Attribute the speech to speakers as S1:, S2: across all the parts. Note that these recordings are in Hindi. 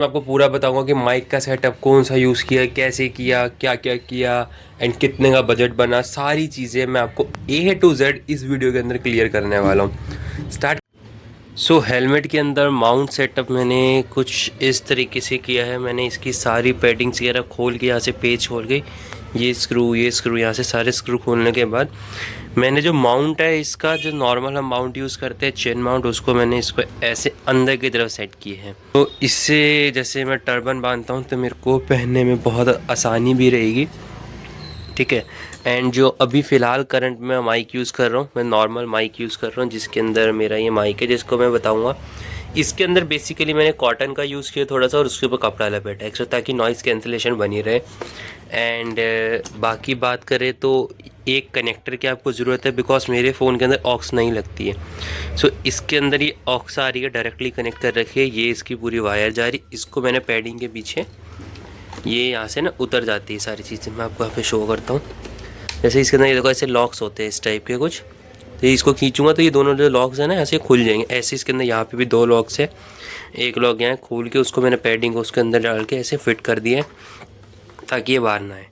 S1: मैं आपको पूरा बताऊंगा कि माइक का सेटअप कौन सा यूज़ किया, कैसे किया, क्या क्या किया एंड कितने का बजट बना। सारी चीज़ें मैं आपको ए टू जेड इस वीडियो के अंदर क्लियर करने वाला हूँ। स्टार्ट। सो हेलमेट के अंदर माउंट सेटअप मैंने कुछ इस तरीके से किया है। मैंने इसकी सारी पैडिंग्स वगैरह खोल के, यहाँ से पेज खोल के, ये स्क्रू यहाँ से सारे स्क्रू खोलने के बाद मैंने जो माउंट है इसका, जो नॉर्मल हम माउंट यूज़ करते हैं चेन माउंट, उसको मैंने इसको ऐसे अंदर की तरफ सेट किए हैं। तो इससे जैसे मैं टर्बन बांधता हूँ तो मेरे को पहनने में बहुत आसानी भी रहेगी। ठीक है। एंड जो अभी फ़िलहाल करंट में माइक यूज़ कर रहा हूँ, मैं नॉर्मल माइक यूज़ कर रहा हूँ जिसके अंदर मेरा ये माइक है, जिसको मैं बताऊँगा। इसके अंदर बेसिकली मैंने कॉटन का यूज़ किया थोड़ा सा, और उसके ऊपर कपड़ा लपेटा एक्स्ट्रा, ताकि नॉइज़ कैंसिलेशन बनी रहे। एंड बाकी बात करें तो एक कनेक्टर की आपको ज़रूरत है, बिकॉज मेरे फ़ोन के अंदर ऑक्स नहीं लगती है। सो इसके अंदर ये ऑक्स आ रही है, डायरेक्टली कनेक्ट कर रखी है। ये इसकी पूरी वायर जा रही, इसको मैंने पैडिंग के पीछे, ये यहाँ से ना उतर जाती है सारी चीज़ें। मैं आपको यहाँ पे शो करता हूँ। जैसे इसके अंदर ये देखो ऐसे लॉक्स होते हैं इस टाइप के कुछ, तो इसको खींचूंगा तो ये दोनों जो लॉक्स हैं ना ऐसे खुल जाएंगे। ऐसे इसके अंदर यहाँ पे भी दो लॉक्स है, एक लॉक यहाँ खोल के उसको मैंने पैडिंग को उसके अंदर डाल के ऐसे फिट कर दिया है ताकि ये बाहर ना आए।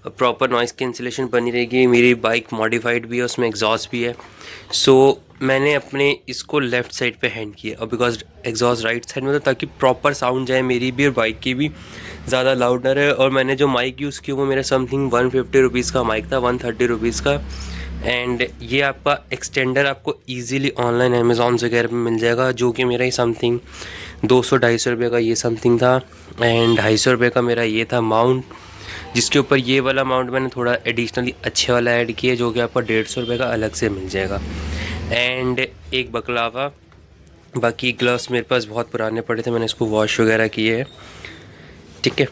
S1: प्रॉपर नॉइज़ कैंसिलेशन बनी रहेगी। मेरी बाइक मॉडिफाइड भी है, उसमें एग्जॉस्ट भी है। सो मैंने अपने इसको लेफ़्ट साइड पे हैंड किया, और बिकॉज एग्जॉस्ट राइट साइड में था, ताकि प्रॉपर साउंड जाए मेरी भी और बाइक की भी, ज़्यादा लाउडर है। और मैंने जो माइक यूज़ किया वो मेरा समथिंग 150 रुपीज़ का माइक था, 130 रुपीज़ का। एंड ये आपका एक्सटेंडर आपको ईज़िली ऑनलाइन अमेज़ॉन वगैरह में मिल जाएगा, जो कि मेरा ही समथिंग 200-250 रुपये का ये समथिंग था। एंड 250 रुपये का मेरा ये था माउंट, जिसके ऊपर ये वाला माउंट मैंने थोड़ा एडिशनली अच्छे वाला ऐड किया, जो कि आपका 150 रुपये का अलग से मिल जाएगा। एंड एक बकलावा। बाकी ग्लव्स मेरे पास बहुत पुराने पड़े थे, मैंने इसको वॉश वगैरह किए हैं। ठीक है।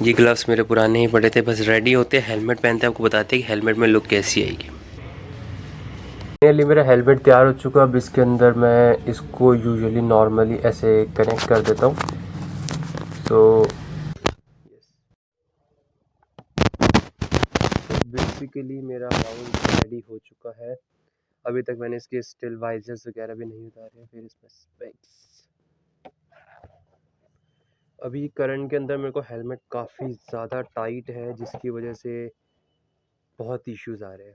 S1: ये ग्लव्स मेरे पुराने ही पड़े थे, बस रेडी होते हैं, हेलमेट पहनते हैं, आपको बताते हैं कि हेलमेट में लुक कैसी आएगी। फाइनली मेरा हेलमेट तैयार हो चुका। अब इसके अंदर मैं इसको यूजुअली नॉर्मली ऐसे कनेक्ट कर देता हूँ। तो बेसिकली मेरा माउंट रेडी हो चुका है। अभी तक मैंने इसके स्टिल वाइजर्स वगैरह भी नहीं उतारे। फिर इसमें स्पेक्स। अभी करंट के अंदर मेरे को हेलमेट काफ़ी ज़्यादा टाइट है, जिसकी वजह से बहुत इश्यूज आ रहे हैं।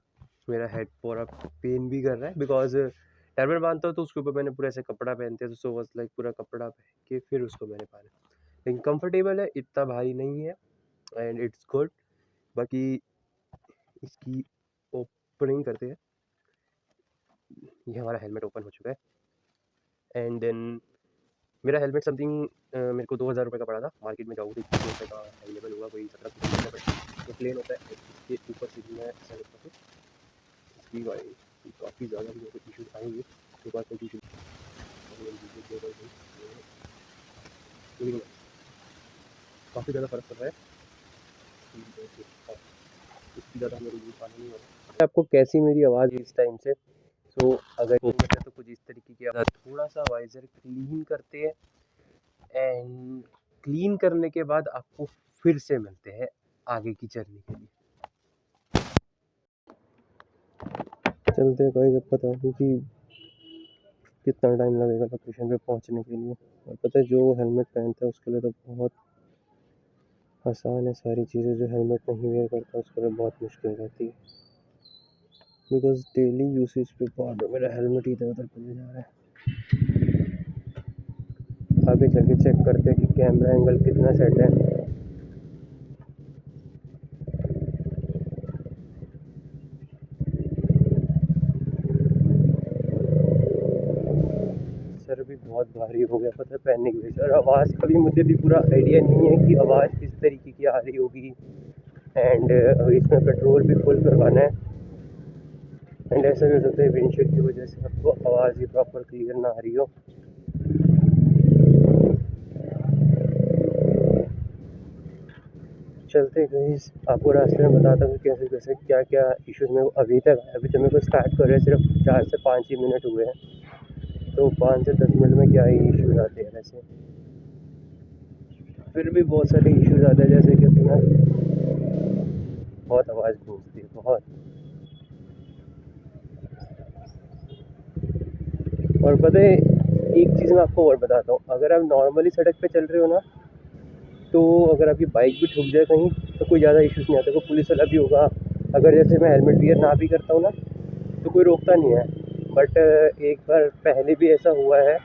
S1: मेरा हेड पूरा पेन भी कर रहा है, बिकॉज हेलमेट बांधता हूँ तो उसके ऊपर मैंने पूरा ऐसे कपड़ा पहनते हैं, तो सो वाज लाइक पूरा कपड़ा पहन के फिर उसको मैंने पहना। लेकिन कंफर्टेबल है, इतना भारी नहीं है, एंड इट्स गुड। बाकी इसकी ओपनिंग करते हैं। ये हमारा हेलमेट ओपन हो चुका है। एंड देन मेरा हेलमेट समथिंग मेरे को 2000 रुपये का पड़ा था। मार्केट में जाऊँ तो 21 रुपये का अवेलेबल होगा, कोई 17 रुपये। तो प्लेन होता है, इसके ऊपर से भी मैं ऐसा लगता हूँ इसकी काफ़ी ज़्यादा मेरे को इशूज़ आएंगे। उसके बाद कोई इशू काफ़ी ज़्यादा फ़र्क पड़ रहा है। इसकी ज़्यादा हमें रिव्यू पानी नहीं हो रहा। आपको कैसी मेरी आवाज़ इस टाइम से? सो अगर तो कुछ इस तरीके की आवाज़। थोड़ा सा वाइज़र क्लीन करते हैं, एंड क्लीन करने के बाद आपको फिर से मिलते हैं आगे की जर्नी के लिए। चलते हैं भाई, जब पता नहीं कि कितना टाइम लगेगा लोकेशन पे पहुंचने के लिए। और पता है जो हेलमेट पहनता है उसके लिए तो बहुत आसान है सारी चीज़ें, जो हेलमेट नहीं वेयर करता उसके लिए बहुत मुश्किल रहती है। बिकॉज डेली यूसेज पे बहुत मेरा हेलमेट इधर उधर पड़ जा रहा है। आगे चल के चेक करते हैं कि कैमरा एंगल कितना सेट है। सर भी बहुत भारी हो गया पता है पहनने की वजह से। और आवाज़ का भी मुझे भी पूरा आइडिया नहीं है कि आवाज़ किस तरीके की आ रही होगी। एंड इसमें पेट्रोल भी फुल करवाना है। एंड ऐसा भी हो सकता है विंडशील्ड की वजह से आपको आवाज़ ही प्रॉपर क्लियर ना आ रही हो। चलते गए आपको रास्ते में बताता हूँ कैसे कैसे क्या क्या इश्यूज में अभी तो मेरे को स्टार्ट कर रहे हैं, सिर्फ 4 से 5 ही मिनट हुए हैं। तो 5 से 10 मिनट में क्या ही इश्यूज आते हैं वैसे। फिर भी बहुत सारे इश्यूज आते हैं, जैसे कि अपना बहुत आवाज़ गूंजती है बहुत। और पता है एक चीज़ मैं आपको और बताता हूँ, अगर आप नॉर्मली सड़क पे चल रहे हो ना, तो अगर आपकी बाइक भी ठुक जाए कहीं तो कोई ज़्यादा इश्यूज़ नहीं आता, कोई पुलिस वाला भी होगा। अगर जैसे मैं हेलमेट वियर ना भी करता हूँ ना तो कोई रोकता नहीं है। बट एक बार पहले भी ऐसा हुआ है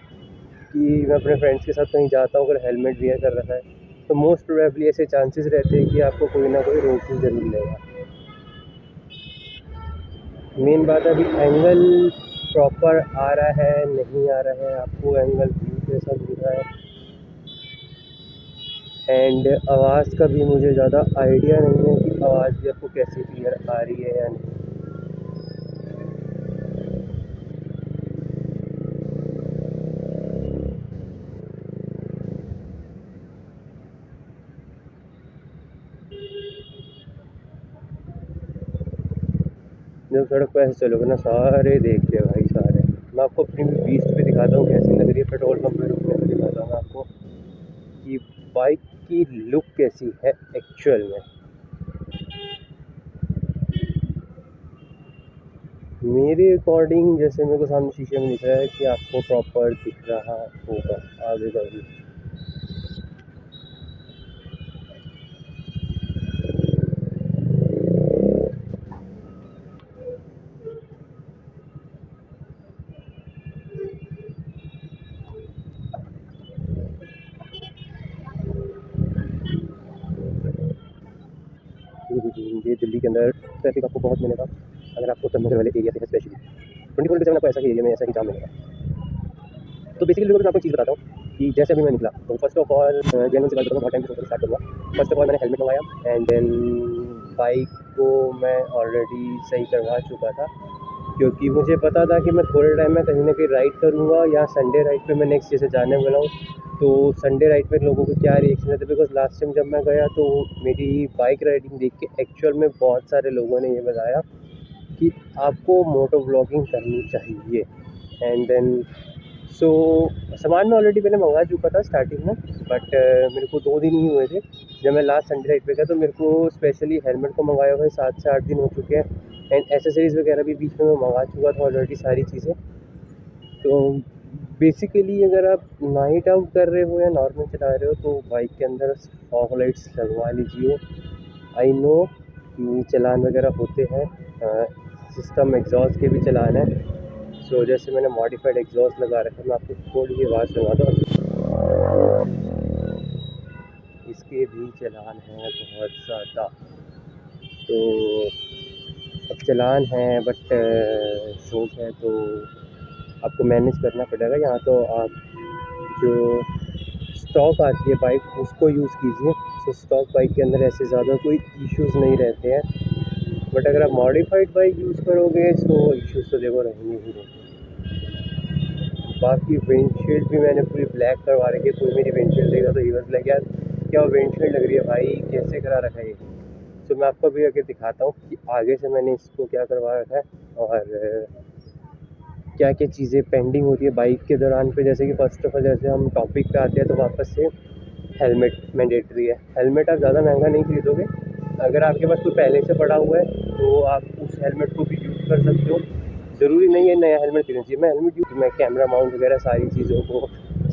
S1: कि मैं अपने फ्रेंड्स के साथ कहीं जाता हूँ, अगर हेलमेट वियर कर रखा है तो मोस्ट प्रोबेबली ऐसे चांसेस रहते हैं कि आपको कोई ना कोई रोक ही ज़रूर लेगा। मेन बात है अभी एंगल प्रॉपर आ रहा है नहीं आ रहा है, आपको एंगल व्यू कैसा मिल रहा है, एंड आवाज़ का भी मुझे ज़्यादा आइडिया नहीं है कि आवाज़ भी आपको कैसे क्लियर आ रही है या नहीं। जब सड़क पर ऐसे चलोगे ना सारे देखते हैं भाई सारे। मैं आपको अपनी बीस्ट पे दिखाता हूँ कैसी लग रही है, पेट्रोल पंप पे रुकने पे दिखाता हूँ मैं आपको कि बाइक की लुक कैसी है एक्चुअल में। मेरे अकॉर्डिंग जैसे मेरे को सामने शीशे में दिख रहा है कि आपको प्रॉपर दिख रहा होगा आगे का भी। ये दिल्ली के अंदर ट्रैफिक आपको बहुत मिलेगा अगर आपको उत्तर नगर वाले एरिया से है, स्पेशली 24/7 आपको ऐसा ही एरिया में ऐसा ही जाम मिलेगा। तो बेसिकली मैं आपको एक चीज़ बताता हूँ कि जैसे अभी मैं निकला तो फर्स्ट ऑफ ऑल जेन्युइन सी बात बताऊँ, बहुत टाइम से स्टार्ट करूँगा। फर्स्ट ऑफ ऑल मैंने हेलमेट मंगाया एंड देन बाइक को मैं ऑलरेडी सही करवा चुका था, क्योंकि मुझे पता था कि मैं थोड़े टाइम में कहीं ना कहीं राइड करूँगा या संडे राइड पे मैं नेक्स्ट जैसे जाने वाला हूँ। तो संडे राइड पे लोगों के क्या रिएक्शन रहते, बिकॉज लास्ट टाइम जब मैं गया तो मेरी बाइक राइडिंग देख के एक्चुअल में बहुत सारे लोगों ने ये बताया कि आपको मोटो व्लॉगिंग करनी चाहिए। एंड देन सो सामान मैं ऑलरेडी पहले मंगा चुका था स्टार्टिंग में, बट मेरे को 2 दिन ही हुए थे जब मैं लास्ट संडे राइड पे गया, तो मेरे को स्पेशली हेलमेट को मंगाए हुए 7 से 8 दिन हो चुके हैं एंड एसेसरीज़ वगैरह भी बीच में मैं मंगा चुका था ऑलरेडी सारी चीज़ें। तो बेसिकली अगर आप नाइट आउट कर रहे हो या नॉर्मल चला रहे हो तो बाइक के अंदर फॉग लाइट्स लगवा लीजिए। आई नो कि चालान वगैरह होते हैं, सिस्टम एग्जॉस्ट के भी चालान है। सो जैसे मैंने मॉडिफाइड एग्जॉस्ट लगा रखा है, मैं आपको थोड़ी सी आवाज़ सुनाता हूँ। इसके भी चालान हैं बहुत ज़्यादा। तो अब चालान है बट शौक है तो आपको मैनेज करना पड़ेगा। यहाँ तो आप जो स्टॉक आती है बाइक उसको यूज़ कीजिए। तो स्टॉक बाइक के अंदर ऐसे ज़्यादा कोई इश्यूज़ नहीं रहते हैं, बट अगर आप मॉडिफाइड बाइक यूज़ करोगे तो इश्यूज़ तो देखो रहेंगे ही रहेंगे। बाकी विंडशील्ड भी मैंने पूरी ब्लैक करवा रखी है, कोई मेरी विंडशील्ड देगा तो ही वाज लाइक यार क्या विंडशील्ड लग रही है भाई, कैसे करा रखा है ये। तो मैं आपको भी आगे दिखाता हूँ कि आगे से मैंने इसको क्या करवा रखा है और क्या क्या चीज़ें पेंडिंग होती है बाइक के दौरान पे। जैसे कि फर्स्ट ऑफ ऑल जैसे हम टॉपिक पे आते हैं तो वापस से हेलमेट मैंडेटरी है। हेलमेट आप ज़्यादा महंगा नहीं खरीदोगे, अगर आपके पास कोई पहले से पड़ा हुआ है तो आप उस हेलमेट को भी यूज़ कर सकते हो। ज़रूरी नहीं है नया हेलमेट खरीदना चाहिए। मैं हेलमेट यूज़ मैं कैमरा माउंट वगैरह सारी चीज़ों को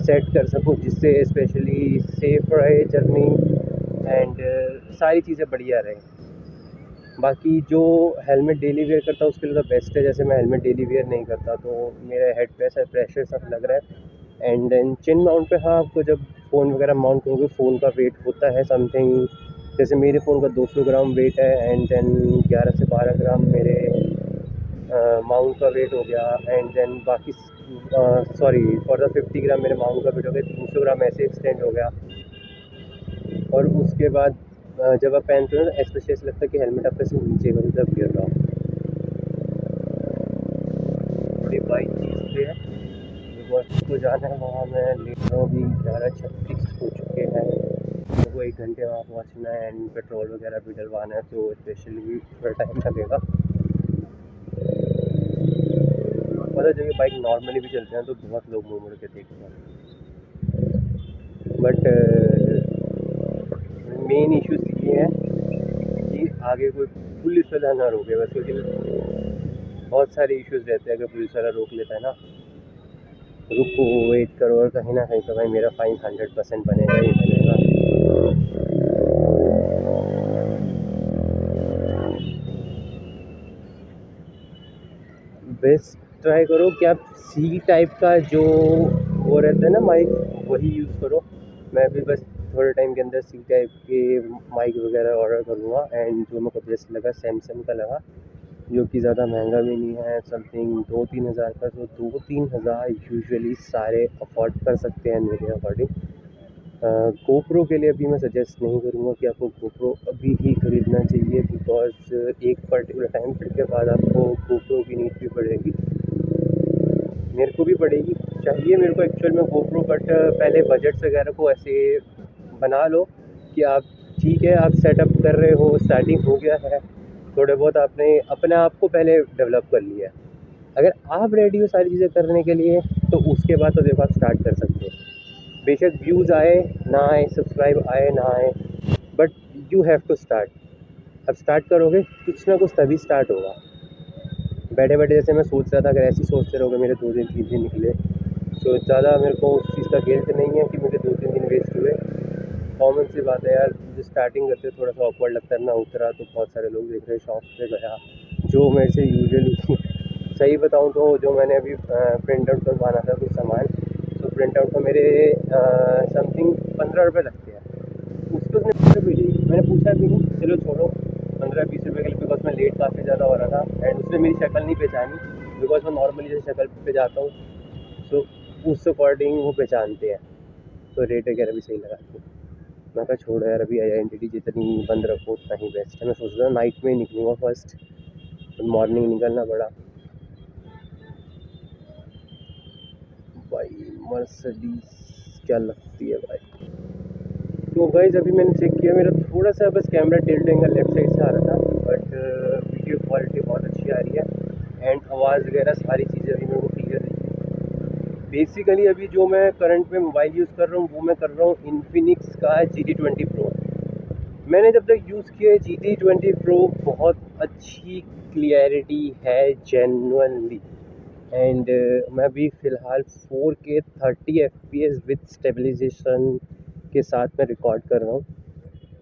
S1: सेट कर सकूँ जिससे स्पेशली सेफ रहे जर्नी एंड सारी चीज़ें बढ़िया रहें। बाकी जो हेलमेट डेली वेयर करता हूँ उसके लिए तो बेस्ट है। जैसे मैं हेलमेट डेली वेयर नहीं करता तो मेरा हेड पे ऐसा प्रेशर सब लग रहा है एंड देन चिन माउंट पे हाँ आपको जब फ़ोन वगैरह माउंट करोगे फ़ोन का वेट होता है समथिंग, जैसे मेरे फ़ोन का 200 ग्राम वेट है एंड देन 11 से 12 ग्राम मेरे माउंट का वेट हो गया एंड देन बाकी सॉरी फॉर द 50 ग्राम मेरे माउंट का वेट हो गया, 300 ग्राम ऐसे एक्सटेंड हो गया। और उसके बाद जब आप पहनते हो तो स्पेशली ऐसा लगता है कि हेलमेट आपका सिर्फ नीचे को जब गिर रहा हो। थोड़ी बाइक चीज़ पे है बिकॉज को जाना है वहाँ मैं लेट रहा हूँ, अभी 11:36 हो चुके हैं, मेरे को 1 घंटे वहाँ पहुँचना है एंड पेट्रोल वगैरह भी डलवाना है तो स्पेशली भी थोड़ा टाइम लगेगा। मतलब जब ये बाइक नॉर्मली भी चलते हैं तो बहुत लोग मुड़ मुड़ के देखते हैं, बट मेन इश्यूज़ ये है कि आगे कोई पुलिस वाला ना रोके बस, क्योंकि बहुत सारे इश्यूज़ रहते हैं। अगर पुलिस वाला रोक लेता है ना, रुको वेट करो और कहीं ना कहीं तो भाई मेरा फ़ाइन 100% बनेगा ही बनेगा। बेस्ट ट्राई करो कि आप सी टाइप का जो वो रहता है ना माइक, वही यूज़ करो। मैं भी बस थोड़े टाइम के अंदर सी टाइप के माइक वगैरह ऑर्डर करूँगा। एंड जो मेरे को बेस्ट लगा सैमसंग का लगा, जो कि ज़्यादा महंगा भी नहीं है, समथिंग 2-3 हज़ार का। तो 2-3 हज़ार यूजुअली सारे अफोर्ड कर सकते हैं मेरे अकॉर्डिंग। गोप्रो के लिए अभी मैं सजेस्ट नहीं करूँगा कि आपको गोप्रो अभी ही ख़रीदना चाहिए, बिकॉज़ एक पर्टिकुलर टाइम के बाद आपको गोप्रो की नीड भी पड़ेगी। मेरे को भी पड़ेगी, चाहिए मेरे को एक्चुअल में गोप्रो, बट पहले बजट्स वगैरह को ऐसे बना लो कि आप ठीक है, आप सेटअप कर रहे हो, स्टार्टिंग हो गया है, थोड़े बहुत आपने अपने आप को पहले डेवलप कर लिया है। अगर आप रेडी हो सारी चीज़ें करने के लिए, तो उसके बाद तो देखो आप स्टार्ट कर सकते हो। बेशक व्यूज़ आए ना आए, सब्सक्राइब आए ना आए, but you have to start. अब स्टार्ट करोगे कुछ ना कुछ तभी स्टार्ट होगा। बैठे बैठे जैसे मैं सोच रहा था, अगर ऐसे ही सोचते रहोगे मेरे 2 दिन 3 दिन निकले, तो ज़्यादा मेरे को उस चीज़ का गिल्ट नहीं है कि मेरे 2-3 दिन वेस्ट हुए। कॉमन सी बात है यार, जो स्टार्टिंग करते थोड़ा सा ऑकवर्ड लगता है। मैं उतरा तो बहुत सारे लोग देख रहे, शॉप पे गया, जो मेरे से यूजुअली सही बताऊँ तो जो मैंने अभी प्रिंट आउट करवाना था कुछ सामान, तो प्रिंट आउट का मेरे समथिंग 15 रुपये लगते हैं। उसको उसने पूछा भी नहीं, मैंने पूछा भी नहीं, चलो छोड़ो 15-20 रुपये के लिए, बिकॉज मैं लेट काफ़ी ज़्यादा हो रहा था। एंड उसने मेरी शक्ल नहीं पहचानी, बिकॉज मैं नॉर्मली जैसे शक्ल पे जाता हूँ, सो उस अकॉर्डिंग वो पहचानते हैं, तो रेट वगैरह भी सही लगाते हैं। मैं कहा छोड़ो यार, अभी आइडेंटिटी जितनी बंद रखो उतना ही बेस्ट है। मैं सोच रहा हूँ नाइट में ही निकलूँगा फर्स्ट, मॉर्निंग निकलना पड़ा। भाई मर्सिडीज़ क्या लगती है भाई। तो गाइस अभी मैंने चेक किया, मेरा थोड़ा सा बस camera tilt angle left side से आ रहा था, बट वीडियो क्वालिटी बहुत अच्छी आ रही है। एंड आवाज़ वगैरह सारी चीज़ें अभी मेरे को क्लियर रही है। बेसिकली अभी जो मैं करंट में मोबाइल यूज़ कर रहा हूँ, वो मैं कर रहा हूँ इन्फिनिक्स का GT20 Pro। मैंने जब तक यूज़ किया है GT20 Pro, बहुत अच्छी क्लियरिटी है जेन्युइनली। एंड मैं अभी फ़िलहाल 4K 30 FPS विद स्टेबलाइजेशन के साथ मैं रिकॉर्ड कर रहा हूँ।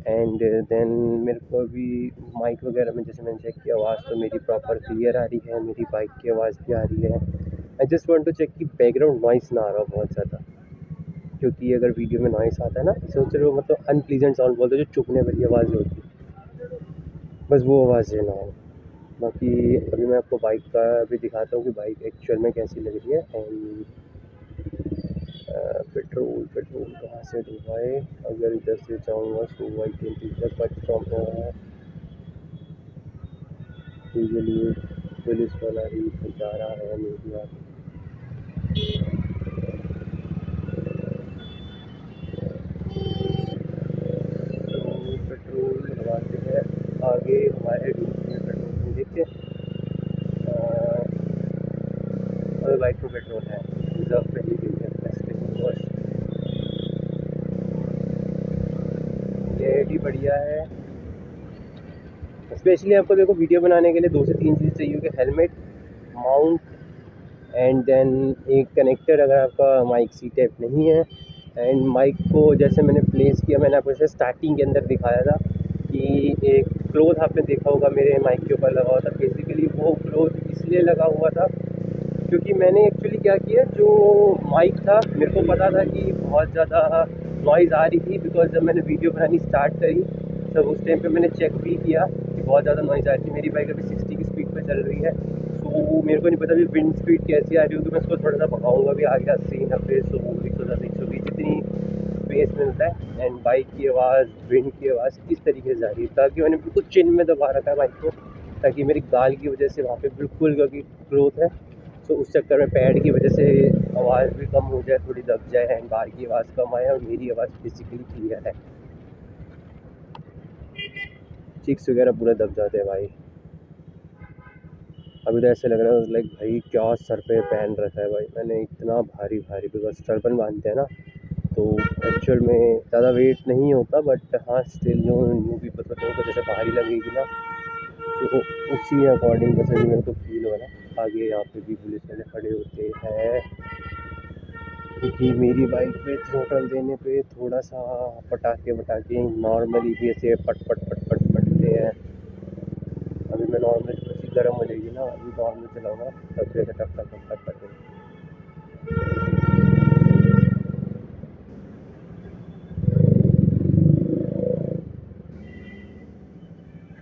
S1: एंड देन मेरे को अभी माइक वगैरह में जैसे मैंने चेक किया, आवाज़ तो मेरी प्रॉपर क्लियर आ रही है, मेरी बाइक की आवाज़ भी आ रही है। I just want to check कि बैकग्राउंड नॉइस ना आ रहा हो बहुत ज़्यादा, क्योंकि अगर वीडियो में नॉइस आता है ना, सोच रहे हो मतलब अनप्लीजेंट साउंड बोलते हैं, जो चुभने वाली आवाज़ होती है, बस वो आवाज़ ना हो। बाकी अभी मैं आपको बाइक का भी दिखाता हूँ कि बाइक एक्चुअल में कैसी लग रही है। एंड पेट्रोल कहाँ से डलवाए, अगर इधर से जाऊँगा so I can take but from usually police वाला ही जा रहा है मेरी बात। तो पेट्रोल लगाते हैं आगे हमारे रूट में, पेट्रोल देखिए और बाइक में पेट्रोल है, रिजर्व पे ही गई है बस। ये भी बढ़िया है। स्पेशली आपको देखो वीडियो बनाने के लिए 2 से 3 चीज़ चाहिए होगी, हेलमेट, माउंट, एंड देन एक कनेक्टर अगर आपका माइक सी टाइप नहीं है। एंड माइक को जैसे मैंने प्लेस किया, मैंने आपको जैसे स्टार्टिंग के अंदर दिखाया था कि एक क्लोथ आपने देखा होगा मेरे माइक के ऊपर लगा हुआ था। बेसिकली वो क्लोथ इसलिए लगा हुआ था क्योंकि मैंने एक्चुअली क्या किया, जो माइक था मेरे को पता था कि बहुत ज़्यादा नॉइज़ आ रही थी, बिकॉज जब मैंने वीडियो बनानी स्टार्ट करी तब उस टाइम पे मैंने चेक भी किया कि बहुत ज़्यादा नॉइज़ आ रही थी। मेरी बाइक अभी 60 की स्पीड पे चल रही है, तो मेरे को नहीं पता भी विंड स्पीड कैसी आ रही होगी। मैं इसको थोड़ा सा भगाऊंगा भी आगे 80, 90, 100, 110, 120 जितनी स्पेस मिलता है। एंड बाइक की आवाज़, विंड की आवाज़ किस तरीके से आ रही है, ताकि मैंने बिल्कुल चिन में दबा रखा है बाइक को, ताकि मेरी गाल की वजह से वहाँ पे बिल्कुल, क्योंकि ग्रोथ है, तो उस चक्कर में पैड की वजह से आवाज़ भी कम हो जाए, थोड़ी दब जाए, एंड बाहर की आवाज़ कम आए और मेरी आवाज़ बेसिकली क्लियर है। चिक्स वगैरह पूरा दब जाते हैं भाई। अभी तो ऐसे लग रहा है लाइक भाई क्या सर पे पहन रखा है भाई मैंने, इतना भारी भारी, बिकॉज टर्बन बांधते हैं ना, तो एक्चुअल में ज़्यादा वेट नहीं होता, बट हाँ स्टिल जो न्यू पीपल को जैसे भारी लगेगी ना, तो उसी अकॉर्डिंग जैसे मेरे को फील हो रहा है। आगे यहाँ पे भी पुलिस वाले खड़े होते हैं, क्योंकि मेरी बाइक पे थ्रोटल देने पे थोड़ा सा पटाखे नॉर्मली भी ऐसे पट पट पट पट पटते हैं। अभी मैं नॉर्मली गर्म हो जाएगी ना, अभी नॉर्मल चलाऊंगा तब से सेटअप कर दूँगा।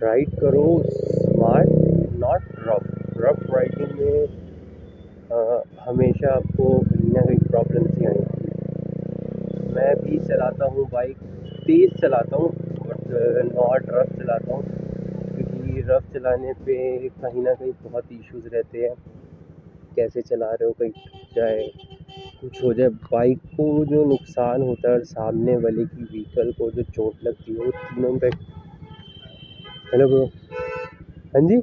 S1: राइड करो smart, not rough. Rough riding में हमेशा आपको कहीं ना कहीं प्रॉब्लम्स ही आएंगी। मैं भी चलाता हूँ बाइक, तेज़ चलाता हूँ बट नॉट रफ चलाता हूँ, क्योंकि रफ चलाने पे कहीं ना कहीं बहुत इश्यूज रहते हैं। कैसे चला रहे हो, कहीं टूट जाए, कुछ हो जाए, बाइक को जो नुकसान होता है और सामने वाले की व्हीकल को जो चोट लगती है, वो तीनों पे। Hello bro. हाँ जी।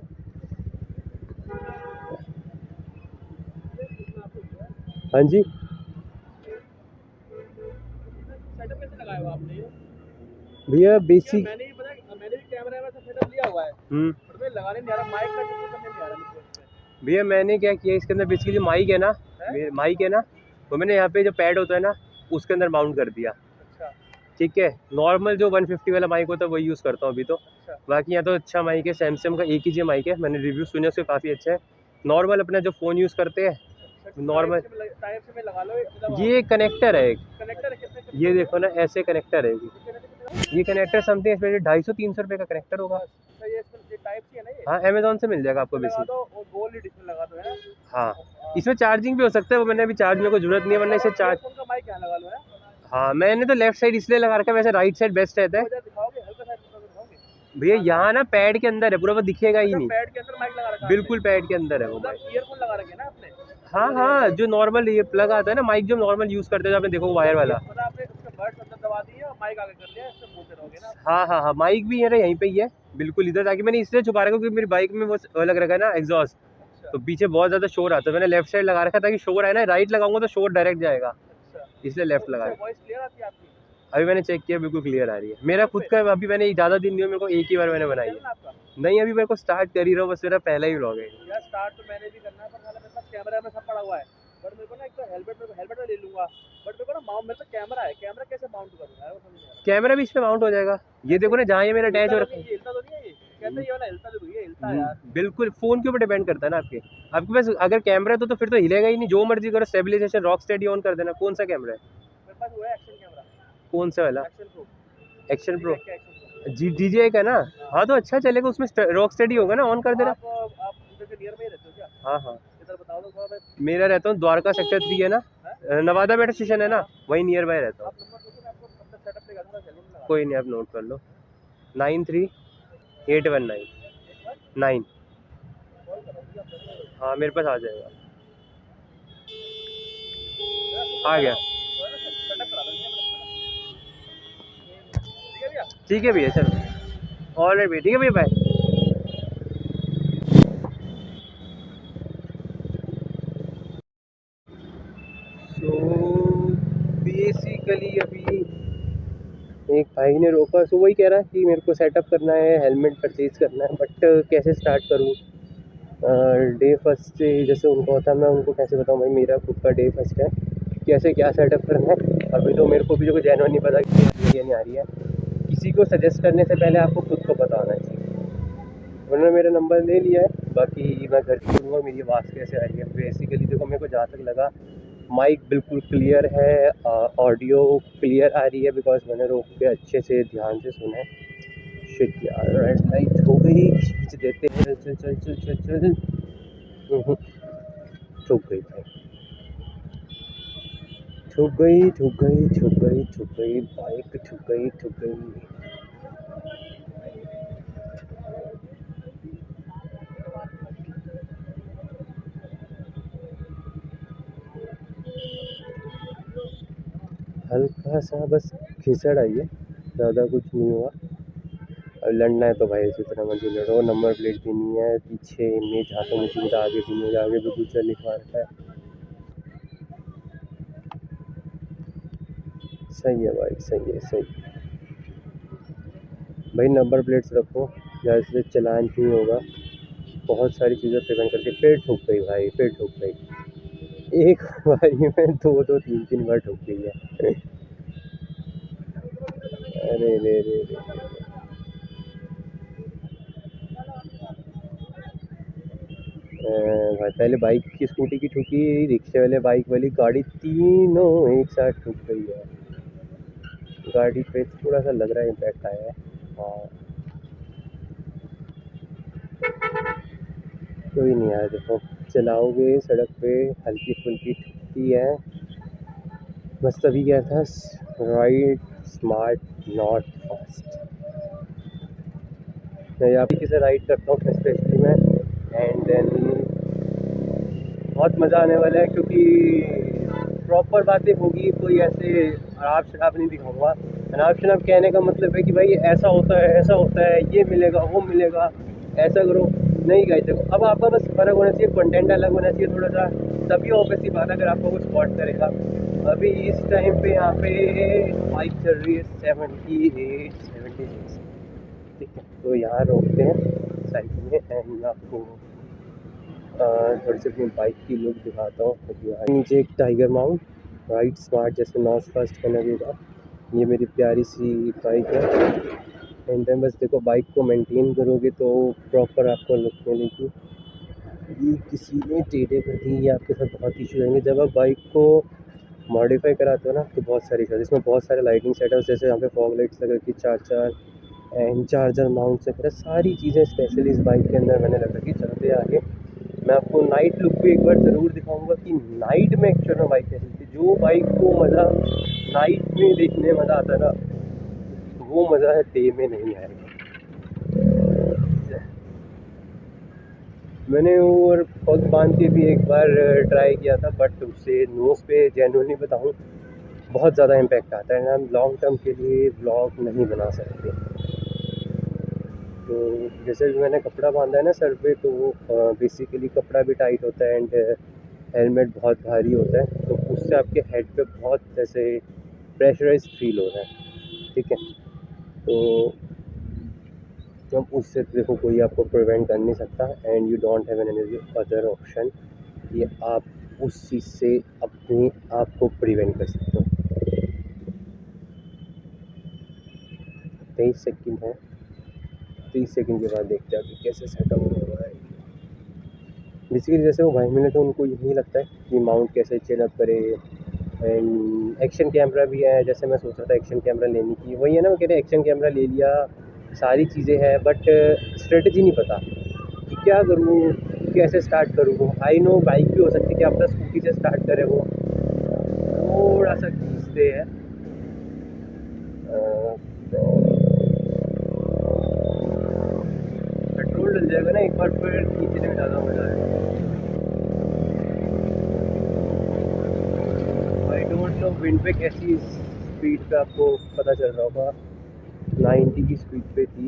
S1: हाँ जी।
S2: सेटअप कैसे लगाया हुआ आपने ये?
S1: भैया
S2: यार
S1: बेसिक।
S2: मैंने भी पता है, मैंने भी कैमरा वैसा सेटअप लिया हुआ है पर मैं लगाने नहीं आ रहा, माइक का किसी करने नहीं आ रहा मुझको इसमें।
S1: भैया मैंने क्या किया इसके अंदर, बेसिकली माइक है ना,
S2: है?
S1: माइक है ना, तो मैंने यहाँ पे जो पैड होता है ना उसके अंदर माउंट कर दिया।
S2: अच्छा
S1: ठीक है, नॉर्मल जो 150 वाला माइक होता है वही यूज़ करता हूँ अभी तो।
S2: अच्छा
S1: बाकी यहाँ तो अच्छा माइक है, सैमसंग का एक ही माइक है, मैंने रिव्यू सुने उसके काफ़ी अच्छा है। नॉर्मल अपना जो फ़ोन यूज़ करते हैं नॉर्मल,
S2: टाइप से में लगा लो एक मतलब
S1: ये कनेक्टर है एक,
S2: कनेक्टर है कितने
S1: ये देखो ना ऐसे कनेक्टर है ये कनेक्टर समथिंग इसमें 250-300 रुपये का कनेक्टर होगा।
S2: अच्छा ये इसमें ये टाइप सी है ना ये?
S1: हाँ अमेजोन से मिल जाएगा आपको
S2: लगा
S1: बेसिक।
S2: दो और गोल ही इसमें लगा दो है।
S1: हाँ इसमें चार्जिंग भी हो सकता है, वो मैंने अभी चार्ज मेरे को जरूरत नहीं है, वरना इसे चार्ज।
S2: फोन का माइक यहाँ लगा लो है।
S1: हाँ मैंने तो लेफ्ट साइड इसलिए लगा रखा है, वैसे राइट साइड बेस्ट रहता है।
S2: दिखाओगे हल्का सा दिखाओगे
S1: भैया यहाँ ना पैड के अंदर है पूरा, वो दिखेगा ही नहीं।
S2: पैड के अंदर माइक लगा रखा है
S1: बिल्कुल पैड के अंदर है वो माइक।
S2: ईयरफोन लगा रखे ना आपने?
S1: हाँ हाँ जो नॉर्मल ये प्लग आता है ना माइक, जो नॉर्मल यूज़ करते हैं जो आपने देखो वायर वाला।
S2: मतलब आपने उसके बर्ड्स अंदर दबा दिए और माइक आगे कर लिया, इससे बोलते रहोगे ना।
S1: हाँ हाँ हाँ माइक भी है यहीं पे ही है बिल्कुल इधर, ताकि मैंने इसलिए छुपा रखा क्योंकि मेरी बाइक में वो लग रखा है ना एग्जॉस्ट, तो पीछे बहुत ज़्यादा शोर आता है। मैंने लेफ्ट साइड लगा रखा ताकि शोर आए ना, राइट लगाऊंगा तो शोर डायरेक्ट जाएगा, इसलिए लेफ्ट लगा।
S2: वॉइस क्लियर आती है आपकी?
S1: अभी मैंने चेक किया बिल्कुल क्लियर आ रही है। मेरा खुद का अभी मैंने ज़्यादा दिन नहीं हुआ, मेरे को एक ही बार मैंने बनाई है। नहीं अभी मेरे को स्टार्ट कर ही रहा हूँ, बस मेरा पहला ही व्लॉग है।
S2: यार स्टार्ट तो मैंने भी करना है पर साला मेरे पास कैमरा में सब पड़ा हुआ है, बट मेरे को ना एक तो हेलमेट में ले लूंगा, बट मेरे को ना माउंट, मेरे तो कैमरा है, कैमरा कैसे माउंट करूंगा यार वो समझ नहीं आ रहा।
S1: कैमरा भी इस पे माउंट हो जाएगा, ये देखो ना जहाँ ये मेरा अटैच हो रखा है।
S2: ये हिलता तो नहीं है, ये कहते हैं ये वाला हिलता जरूर है, हिलता है यार।
S1: बिल्कुल फ़ोन के ऊपर डिपेंड करता है ना आपके पास अगर कैमरा है तो फिर तो हिलेगा ही नहीं, जो मर्जी करो, स्टेबलाइजेशन रॉक स्टेडी ऑन कर देना। कौन सा कैमरा है?
S2: मेरे पास वो है एक्शन कैमरा।
S1: कौन सा वाला?
S2: Action pro.
S1: एक्शन प्रो जी DJI का ना? हाँ तो अच्छा चलेगा, उसमें रॉक स्टेडी होगा ना, ऑन कर देना।
S2: आप उधर के नियर में ही रहते हो क्या?
S1: हाँ हाँ
S2: इधर बताओ तो थोड़ा।
S1: मेरा रहता हूँ द्वारका सेक्टर 3 है ना, नवादा मेट्रो स्टेशन है ना, वहीं नियर बाय रहता हूँ।
S2: आप नंबर दो, मैं आपको अपना सेटअप दिखा दूंगा, जरूर लगा।
S1: कोई नहीं आप नोट कर लो, 938199। हाँ मेरे पास आ जाएगा, आ गया।
S2: सेटअप करा देंगे ठीक है भैया।
S1: ठीक है भैया चलो, ऑलराइट भैया, ठीक है भैया बाय। तो बेसिकली अभी एक भाई ने रोका, सो वही कह रहा है कि मेरे को सेटअप करना है, हेलमेट परचेज़ करना है, बट कैसे स्टार्ट करूँ? डे फर्स्ट से जैसे उनको होता है, मैं उनको कैसे बताऊँ भाई मेरा खुद का डे फर्स्ट है, कैसे क्या सेटअप करना है। अभी तो मेरे को भी जो जेन्युइन नहीं पता कि ये नहीं आ रही है, किसी को सजेस्ट करने से पहले आपको खुद को पता होना चाहिए। उन्होंने मेरा नंबर ले लिया है, बाकी मैं घर से दूँगा मेरी आवाज़ कैसे आ रही है। बेसिकली देखो मेरे को जहाँ तक लगा माइक बिल्कुल क्लियर है, ऑडियो क्लियर आ रही है, बिकॉज मैंने रोक के अच्छे से ध्यान से सुना है। शिट यार रेड लाइट हो गई, खींच देते हैं, चल चल चल चल चल। ठुक गई भाई, ठुक गई ठुक गई ठुक गई ठुक गई बाइक, ठुक गई ठुक गई। हल्का सा बस खिसड़ आई है, ज़्यादा कुछ नहीं हुआ। अब लड़ना है तो भाई इसी तरह मत लड़ो, नंबर प्लेट भी नहीं है पीछे में, जहाँ तो मुझे आगे भी नहीं, आगे भी कुछ लिखा रखा है। सही है भाई, सही है सही। भाई नंबर प्लेट्स रखो, जैसे चलान नहीं होगा, बहुत सारी चीज़ें प्रिवेंट करके। फिर ठुक गई भाई, फिर ठुक गई, एक बारी में दो दो तीन तीन बार ठुक गई है। अरे रे रे रे, बाद पहले बाइक की स्कूटी की ठुकी, रिक्शे वाले बाइक वाली गाड़ी, तीनों एक साथ ठुक गई है। गाड़ी पे थोड़ा सा लग रहा है इम्पैक्ट आया है। हाँ कोई नहीं यार, देखो चलाओगे सड़क पे हल्की फुल्की ठुकती है। बस तभी क्या था, राइड स्मार्ट नॉट फास्ट। मैं यहाँ पे किसे राइड करता हूँ स्पेशली मैं, एंड देन बहुत मज़ा आने वाला है क्योंकि प्रॉपर बातें होगी, कोई ऐसे अनाप शनाप नहीं दिखाऊंगा। अनाप शनाप कहने का मतलब है कि भाई ऐसा होता है, ऐसा होता है, ये मिलेगा, वो मिलेगा, ऐसा करो, नहीं गाइस। देखो अब आपका बस फ़र्क होना चाहिए, कंटेंट अलग होना चाहिए थोड़ा सा, तभी ऑब्वियसली बात अगर आपको कुछ स्पॉट करेगा। अभी इस टाइम पे यहाँ पे बाइक चल रही है 78-76, ठीक है। तो यहाँ रोकते हैं साइकिल में, एंड मैं आपको थोड़ी सी अपनी बाइक की लुक दिखाता हूँ। नीचे एक टाइगर माउंट राइड स्मार्ट, जैसे नॉट फर्स्ट का लगेगा। ये मेरी प्यारी सी बाइक है। एंड देन बस देखो, बाइक को मेंटेन करोगे तो प्रॉपर आपको लुक मिलेगी। ये किसी ने टेढ़े कर दी, ये आपके साथ बहुत इशू रहेंगे जब आप बाइक को मॉडिफाई कराते हो ना, तो बहुत सारी इशू। इसमें बहुत सारे लाइटिंग सेटअप्स, जैसे यहाँ पे फॉग लाइट्स लग रखी 4 एंड चार्जर माउंट वगैरह सारी चीज़ें स्पेशली इस बाइक के अंदर मैंने लग रखी। चलते आगे मैं आपको नाइट लुक भी एक बार ज़रूर दिखाऊंगा कि नाइट में एक्चुअल में बाइक कैसी थी। जो बाइक को मज़ा नाइट में देखने में मज़ा आता ना, वो मज़ा है डे में नहीं आएगा। मैंने और पग बांध के भी एक बार ट्राई किया था, बट उससे नोज़ पे जेन्युइनली बताऊँ बहुत ज़्यादा इम्पैक्ट आता है। हम लॉन्ग टर्म के लिए ब्लॉग नहीं बना सकते। तो जैसे भी मैंने कपड़ा बांधा है ना सर पे, तो बेसिकली कपड़ा भी टाइट होता है, एंड हेलमेट बहुत भारी होता है, तो उससे आपके हेड पे बहुत ऐसे प्रेशराइज फील हो रहा है, ठीक है। तो जब उससे देखो कोई आपको प्रिवेंट कर नहीं सकता, and you don't have any other option कि आप उस चीज़ से अपने आप को प्रिवेंट कर सकते हो। 23 सेकंड है, 30 सेकंड के बाद देखते हैं कि कैसे सेटअप हो रहा है। बेसिकली जैसे वो भाई मिले तो उनको यही लगता है कि माउंट कैसे चेन अप करे, एंड एक्शन कैमरा भी है। जैसे मैं सोच रहा था एक्शन कैमरा लेने की, वही है ना, वो कह रहे एक्शन कैमरा ले लिया, सारी चीज़ें हैं, बट स्ट्रेटजी नहीं पता कि क्या करूँ, कैसे स्टार्ट करूँ। आई नो बाइक भी हो सकती है कि अपना स्कूटी से स्टार्ट करे, वो थोड़ा सा खींचते हैं। पेट्रोल डल जाएगा ना एक बार, फिर खींचने में ज़्यादा मज़ा आएगा। आई डोंट नो विंड पे कैसी स्पीड पे आपको पता चल रहा होगा, 90 की स्पीड पे थी,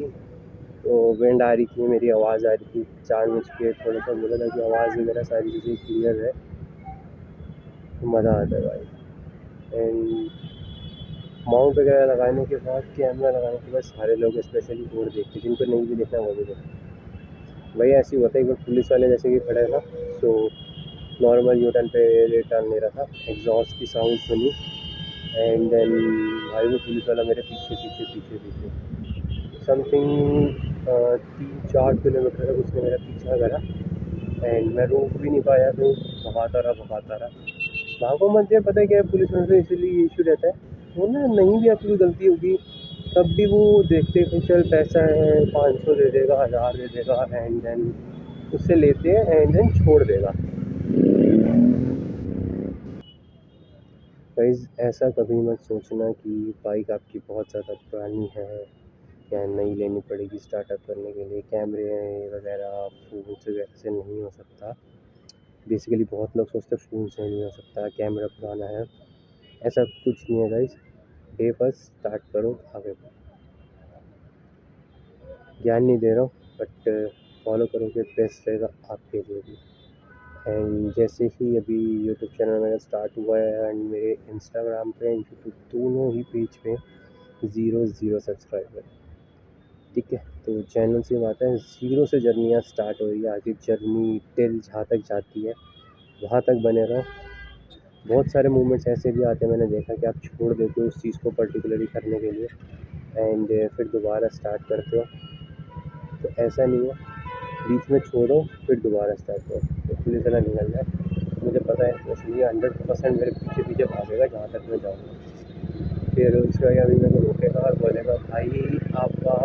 S1: तो विंड आ रही थी, मेरी आवाज़ आ रही थी। 4 बज के थोड़ा सा बोला था कि आवाज़ वगैरह सारी चीज़ें क्लियर है, तो मज़ा आता है भाई। एंड माउंट वगैरह लगाने के बाद, कैमरा लगाने के बाद सारे लोग स्पेशली रोड देखते, जिनको नहीं भी देखना वो भी देखते। वही ऐसे ही होता है, एक बार पुलिस वाले जैसे कि खड़े था, सो नॉर्मल यू टर्न पे टर्न ले रहा था, एग्जॉस्ट की साउंड सुनी, एंड देन भाई वो पुलिस वाला मेरे पीछे पीछे पीछे पीछे समथिंग 3-4 किलोमीटर तक उसने मेरा पीछा करा, एंड मैं रोक भी नहीं पाया, तो भगाता रहा। भागो मत यार, पता है क्या है, पुलिस वाले से इसीलिए इशू रहता है, वो ना नहीं भी आपकी गलती होगी तब भी वो देखते हैं कि चल पैसा है, 500 दे देगा, 1000 दे देगा, एंड देन उससे लेते हैं, एंड देन छोड़ देगा। गाइस ऐसा कभी मत सोचना कि बाइक आपकी बहुत ज़्यादा पुरानी है या नई लेनी पड़ेगी स्टार्टअप करने के लिए। कैमरे वगैरह फ़ोन्स वगैरह से नहीं हो सकता। बेसिकली बहुत लोग सोचते हैं फ़ोन से नहीं हो सकता, कैमरा पुराना है, ऐसा कुछ नहीं है गाइस। डे फर्स्ट स्टार्ट करो, आगे बढ़ो। ज्ञान नहीं दे रहा हूँ, बट फॉलो करोगे बेस्ट रहेगा आपके लिए भी। एंड जैसे ही अभी यूट्यूब चैनल मेरा स्टार्ट हुआ है, एंड मेरे इंस्टाग्राम पे एंड यूट्यूब दोनों ही पेज पे 0 सब्सक्राइबर, ठीक है। तो चैनल से बात है, 0 से जर्नियाँ स्टार्ट हो रही है, आगे जर्नी टिल जहाँ तक जाती है वहाँ तक बने रहो। बहुत सारे मूवमेंट्स ऐसे भी आते हैं, मैंने देखा कि आप छोड़ देते हो उस चीज़ को पर्टिकुलरली करने के लिए, एंड फिर दोबारा स्टार्ट करते हो, तो ऐसा नहीं है। बीच में छोड़ो फिर दोबारा स्टार्ट करो तो पुलिस वाला निकल जाए। मुझे पता है इसलिए 100% मेरे पीछे पीछे भागेगा जहाँ तक मैं जाऊँगा। फिर उसका अभी मेरे को रोकेगा और बोलेगा भाई आपका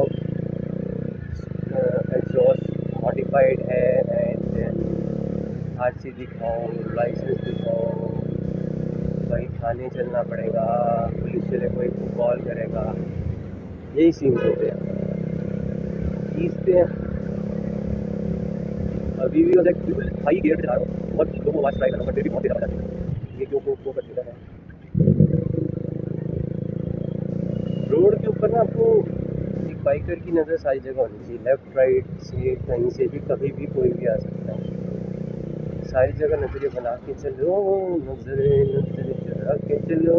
S1: एग्जॉस्ट मॉडिफाइड है एंड आरसी दिखाओ, लाइसेंस दिखाओ, भाई थाने चलना पड़ेगा, पुलिस चले कोई कॉल करेगा। यही सीन होते हैं, खींचते हैं। अभी भी मतलब बिल्कुल हाई गियर पे जा रहा हूँ, बहुत लोगों को आवाज़ ट्राई कर रहा हूँ, फिर भी बहुत देर आ जाती है। ये क्यों कर देता है। रोड के ऊपर ना आपको एक बाइकर की नज़र सारी जगह होनी चाहिए, लेफ़्ट राइट से कहीं से भी कभी भी कोई भी आ सकता है। सारी जगह नज़रें बना के चलो, नज़रें चढ़ा के चलो।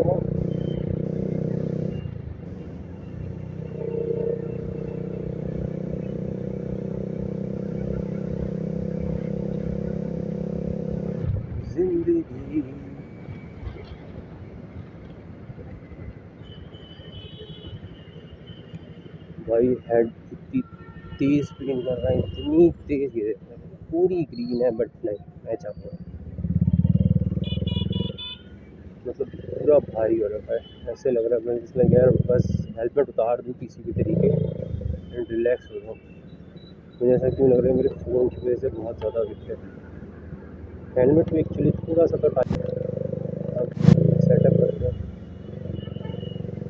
S1: जिंदगी भाई हेड इतनी तेज़ स्पिन कर रहा है, इतनी तेज़ गिर पूरी ग्रीन है बट नहीं मैं चाहूँगा मतलब पूरा भारी हो रखा है। ऐसे लग रहा है मैं जिसमें यार बस हेलमेट उतार दूँ किसी भी तरीके एंड रिलैक्स हो जाऊँ। मुझे ऐसा क्यों लग रहा है मेरे फ़ोन की वजह से बहुत ज़्यादा वीक है। हेलमेट में एक्चुअली थोड़ा सा तो अब सेटअप करते हैं।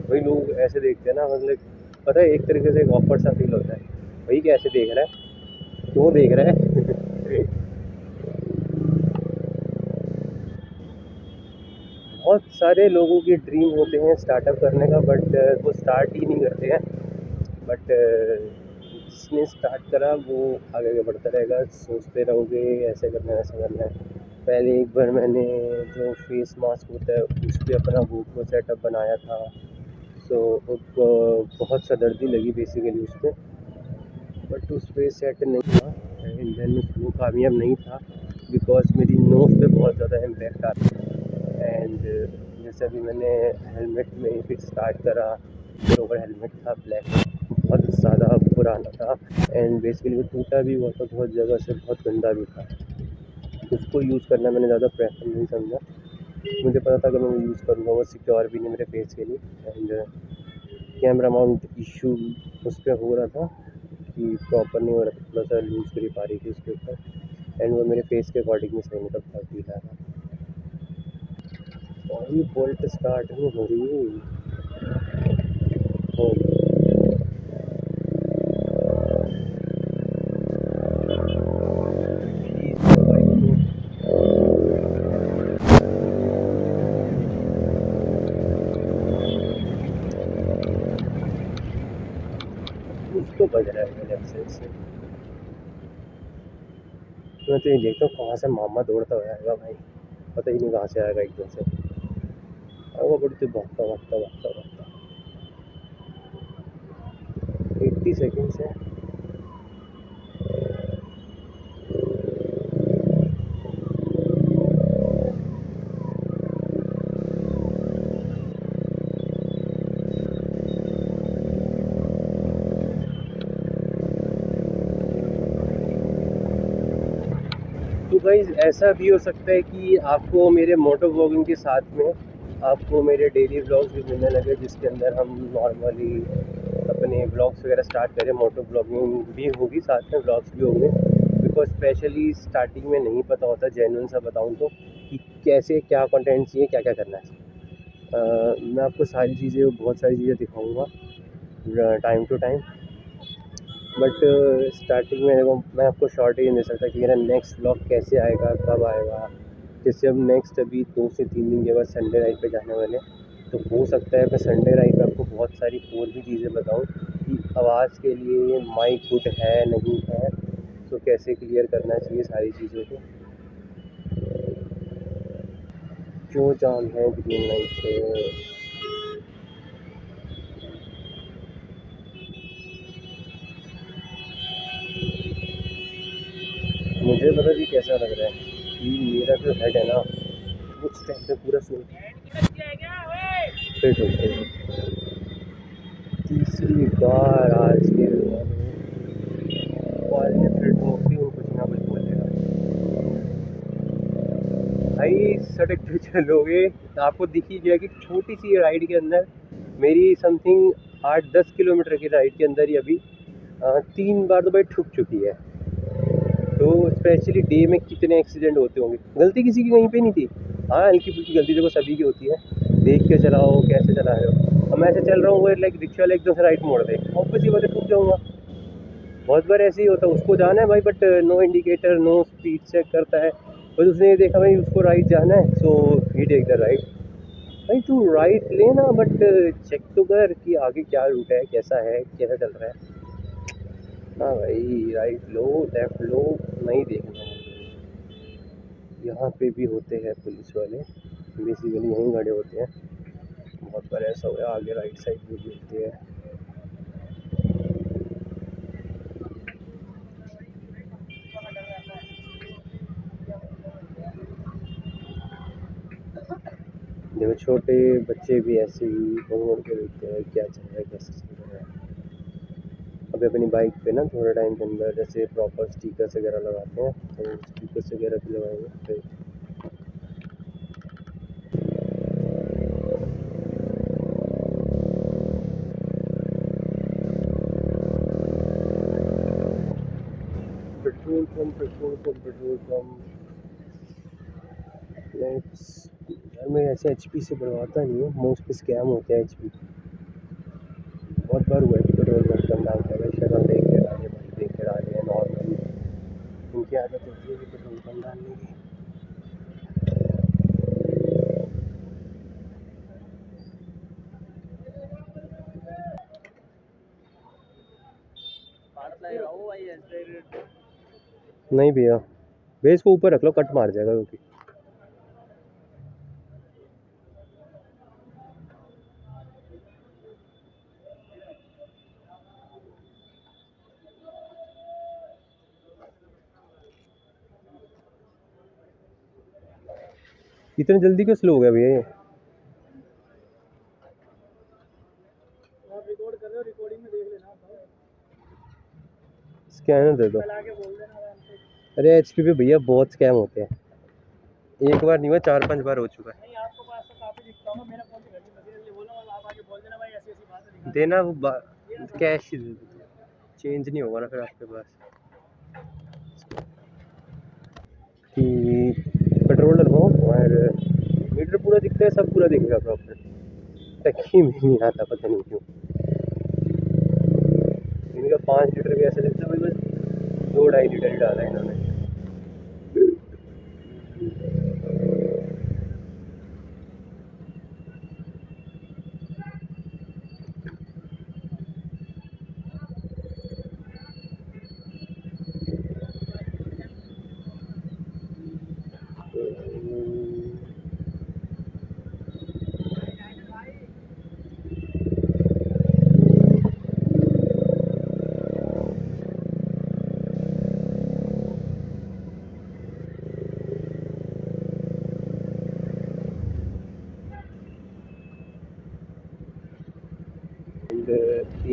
S1: वही लोग ऐसे देखते हैं ना, मतलब पता है एक तरीके से एक ऑफर सा फील होता है, भाई कैसे देख रहा है, क्यों देख रहा है। बहुत सारे लोगों की ड्रीम होते हैं स्टार्टअप करने का बट वो स्टार्ट ही नहीं करते हैं। बट जिसने स्टार्ट करा वो आगे आगे बढ़ता रहेगा। सोचते रहोगे ऐसे करना है वैसे करना है। पहले एक बार मैंने जो फेस मास्क होता है उस पर अपना वो को सेटअप बनाया था, तो बहुत सा दर्दी लगी बेसिकली उस पर, बट उस पर सेट नहीं था एंड देन वो कामयाब नहीं था बिकॉज मेरी नोज़ पे बहुत ज़्यादा इम्पैक्ट आता है। एंड जैसे अभी मैंने हेलमेट में फिर स्टार्ट करा, फिर ओवर हेलमेट था ब्लैक, बहुत ज़्यादा पुराना था एंड बेसिकली वो टूटा भी हुआ था बहुत जगह से, बहुत गंदा भी था। उसको यूज़ करना मैंने ज़्यादा प्रेफर नहीं समझा। मुझे पता था अगर मैं यूज़ करूँगा वो सिक्योर भी नहीं मेरे फेस के लिए एंड कैमरा माउंट इशू उस पर हो रहा था कि प्रॉपर नहीं हो रहा था, थोड़ा सा लूज़ करी पा रही थी उसके ऊपर एंड वो मेरे फेस के अकॉर्डिंग में सही मतलब था फील आ रहा। और ये बोल्ट स्टार्ट नहीं हो रही हो कुछ तो बज रहा है मेरे साइड से। मैं तो ये देखता हूँ कहाँ से मामा दौड़ता हुआ आएगा भाई, पता ही नहीं कहाँ से आएगा एकदम से। और वो बड़ी तो भागता भागता भागता भागता 80 सेकेंड्स है। तो गाइस ऐसा भी हो सकता है कि आपको मेरे मोटो व्लॉगिंग के साथ में आपको मेरे डेली व्लॉग्स भी मिलने लगे, जिसके अंदर हम नॉर्मली अपने व्लॉग्स वगैरह स्टार्ट करें। मोटो व्लॉगिंग भी होगी साथ में, व्लॉग्स भी होंगे बिकॉज स्पेशली स्टार्टिंग में नहीं पता होता, जेन्युइन सा बताऊँ तो, कि कैसे क्या कंटेंट चाहिए, क्या क्या करना है। मैं आपको सारी चीज़ें, बहुत सारी चीज़ें दिखाऊँगा time to time, but starting में देखो मैं आपको शॉर्ट ही नहीं दे सकता कि मेरा नेक्स्ट व्लॉग कैसे आएगा, कब आएगा। जैसे अब नेक्स्ट अभी 2 से 3 दिन के बाद संडे राइड पे जाने वाले, तो हो सकता है मैं संडे राइड पे आपको बहुत सारी और भी चीज़ें बताऊँ कि आवाज़ के लिए माइक गुड है नहीं है, तो कैसे क्लियर करना चाहिए सारी चीज़ों को। क्यों जाम है ग्रीन लाइट पे। मुझे पता जी कैसा लग रहा है कि मेरा जो हेड है ना उस टाइम पे पूरा फिट होते हैं। तीसरी बार आज के फिट होती हूँ भाई सड़क पे चलोगे तो आपको दिख ही गया कि छोटी सी राइड के अंदर मेरी समथिंग 8-10 किलोमीटर की राइड के अंदर ही अभी 3 बार तो भाई ठुक चुकी है। तो स्पेशली डे में कितने एक्सीडेंट होते होंगे। गलती किसी की कहीं पे नहीं थी। हाँ, हल्की फुल्की गलती देखो सभी की होती है, देख के चलाओ कैसे चला रहे हो। अब मैं ऐसे चल रहा हूँ, वो लाइक रिक्शा वाला एकदम से राइट मोड़ दे, ऑब्वियसली बात है ठुक जाऊँगा। बहुत बार ऐसे ही होता है, उसको जाना है भाई but no indicator no speed check करता है, बस उसने ये देखा भाई उसको राइट जाना है सो ही टेक द राइट। भाई तू राइट लेना बट चेक तो कर कि आगे क्या रूट है, कैसा चल रहा है। हाँ भाई, राइट लो लेफ्ट लो, नहीं देखना है। यहाँ पे भी होते हैं पुलिस वाले, बेसिकली यहीं खड़े होते हैं। बहुत बार ऐसा हुआ है, आगे राइट साइड भी मिलते हैं। देखो छोटे बच्चे भी ऐसे ही घूम के देखते हैं क्या चल रहा है, कैसे चल रहा है। अभी अपनी बाइक पे ना थोड़े टाइम के अंदर जैसे प्रॉपर स्टिकर्स वगैरह लगाते हैं, तो स्टिकर्स वगैरह भी लगाएंगे फिर। Petrol pump let's. यार मैं ऐसे एचपी से बनवाता नहीं हूँ, मोस्ट पे स्कैम होते हैं एचपी। बहुत बार हुआ है कि पेट्रोल पंप बंद डालते हैं, शक्ल देख के डाले, बाइक देख के डाले हैं नॉर्मली। उनकी आदत होती है कि पेट्रोल पंप डालने की। नहीं भैया, बेस को ऊपर रख लो, कट मार जाएगा क्योंकि इतनी जल्दी क्यों स्लो हो गया भैया ये।
S2: रिकॉर्ड कर रहे हो, रिकॉर्डिंग में देख लेना।
S1: स्कैनर दे दो। अरे एचपी पे भैया बहुत स्कैम होते हैं, एक बार नहीं हुआ 4-5 बार हो चुका है।
S2: नहीं आपको पास तो काफी दिखता हूँ, मेरा फोन घर में लगे, ये बोलो आप आगे बोल देना भाई ऐसी ऐसी बात है।
S1: देना वो कैश ही दे दो, चेंज नहीं होगा ना फिर आपके पास। कि पेट्रोल डलवाओ और मीटर पूरा दिखता है, सब पूरा दिखेगा प्रॉपर। टक्की में नहीं आता पता नहीं क्यों। इनका 5 लीटर भी ऐसा लगता है भाई बस 2-2.5 लीटर ही डाला है इन्होंने।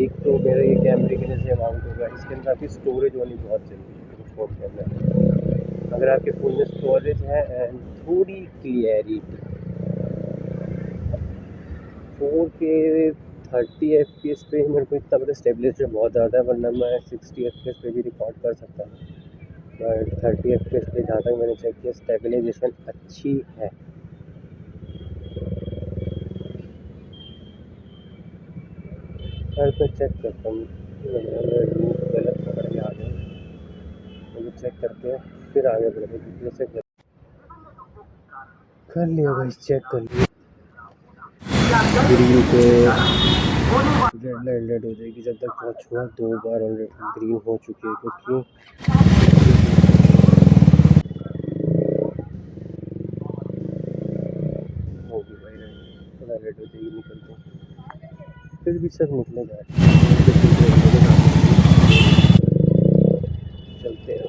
S1: एक तो मेरा ये कैमरे के लिए से अमाउंट होगा, इसके अंदर आपकी स्टोरेज होनी बहुत ज़रूरी है फ़ोन के अंदर। अगर आपके फ़ोन में स्टोरेज है एंड थोड़ी क्लियरिटी 4K 30 FPS पे मेरे को इतना पता, स्टेबलाइजेशन बहुत ज़्यादा है, वरना मैं 60 FPS पे भी रिकॉर्ड कर सकता हूँ। बट 30 FPS पे जहाँ तक मैंने चेक किया स्टेबलाइजेशन अच्छी है। मैं चेक करता हूँ, गलत पकड़ के आ गए, मुझे चेक करके फिर आगे बढ़े क्योंकि ऐसे कर लिया भाई, चेक कर लिया। ग्रीन पे रेड लाइट हो जाएगी जब तक पहुँचूँगा। 2 बार ऑलरेडी ग्रीन हो चुकी है क्योंकि होगी भाई रेड हो जाएगी, निकलते फिर भी सब निकलेगा। चलते हैं।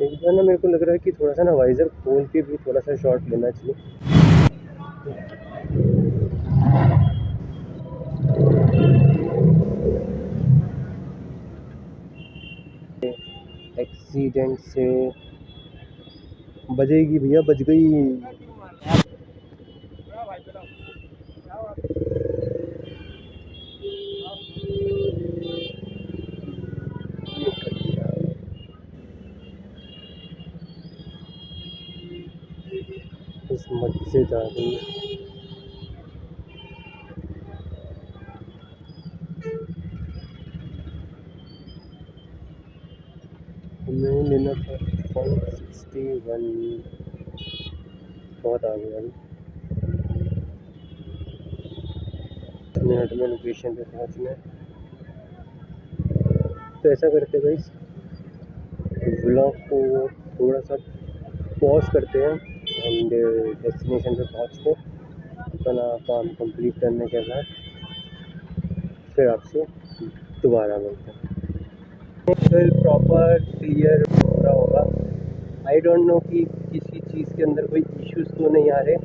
S1: एक बार ना मेरे को लग रहा है कि थोड़ा सा ना वाइज़र खोल के भी थोड़ा सा शॉट लेना चाहिए। एक्सीडेंट से बजेगी भैया, बज गई। इस मत से जा रही है। हमें लेना था 0.61, बहुत आ गया अभी। मिनट में लोकेशन पे पहुँचना है। तो ऐसा करते भाई, व्लॉग को थोड़ा सा पॉज करते हैं एंड डेस्टिनेशन पे पहुँच के अपना काम कंप्लीट करने के बाद फिर आपसे दोबारा मिलते हैं। फिर प्रॉपर क्लियर हो रहा होगा। आई डोंट नो कि किसी चीज़ के अंदर कोई इश्यूज़ तो नहीं आ रहे।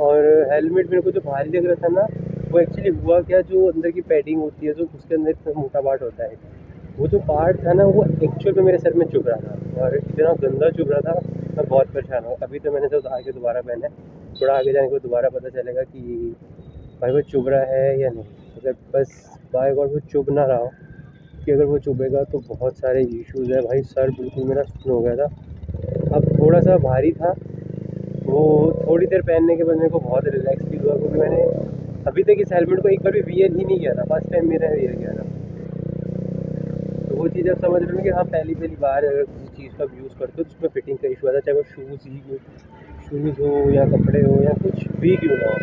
S1: और हेलमेट मेरे को जो भारी लग रहा था ना, वो एक्चुअली हुआ क्या, जो अंदर की पैडिंग होती है, जो उसके अंदर इतना मोटा पार्ट होता है, वो जो पार्ट था ना, वो एक्चुअल में मेरे सर में चुभ रहा था और इतना गंदा चुभ रहा था, मैं बहुत परेशान हूँ। अभी तो मैंने तो उतार के दोबारा पहना है, थोड़ा आगे जाने को दोबारा पता चलेगा कि भाई वो चुभ रहा है या नहीं। अगर बस बाय गॉड वो चुभ ना रहा हो, कि अगर वो चुभेगा तो बहुत सारे इश्यूज़ है भाई। सर बिल्कुल मेरा सुन हो गया था। अब थोड़ा सा भारी था, वो थोड़ी देर पहनने के बाद मेरे को बहुत रिलैक्स फील हुआ, क्योंकि मैंने अभी तक इस हेलमेट को एक बार भी वियर ही नहीं किया था, फर्स्ट टाइम मेरा वियर किया था। तो वो चीज़ अब समझ रहे हो कि हाँ, पहली बार अगर किसी चीज़ का यूज़ करते हो तो उसमें फिटिंग का इशू आता है, चाहे वो शूज़ हो या कपड़े हो या कुछ भी क्यों ना हो।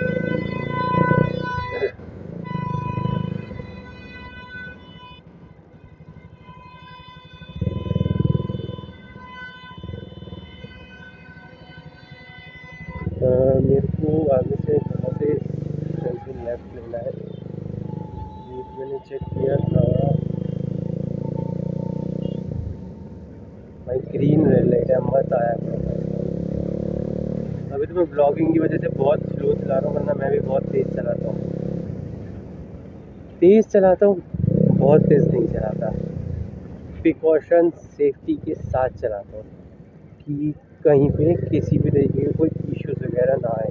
S1: मेरे को आगे से कहाँ से लेफ्ट लेना है, मैंने चेक किया था भाई, ग्रीन रेड लाइट है, मत आया। अभी तो मैं ब्लॉगिंग की वजह से बहुत स्लो चला रहा हूँ, वरना मैं भी बहुत तेज़ चलाता हूँ। बहुत तेज़ नहीं चलाता, प्रिकॉशन सेफ्टी के साथ चलाता हूँ कि कहीं पे किसी भी तरीके के कोई इश्यूज़ वगैरह ना आए।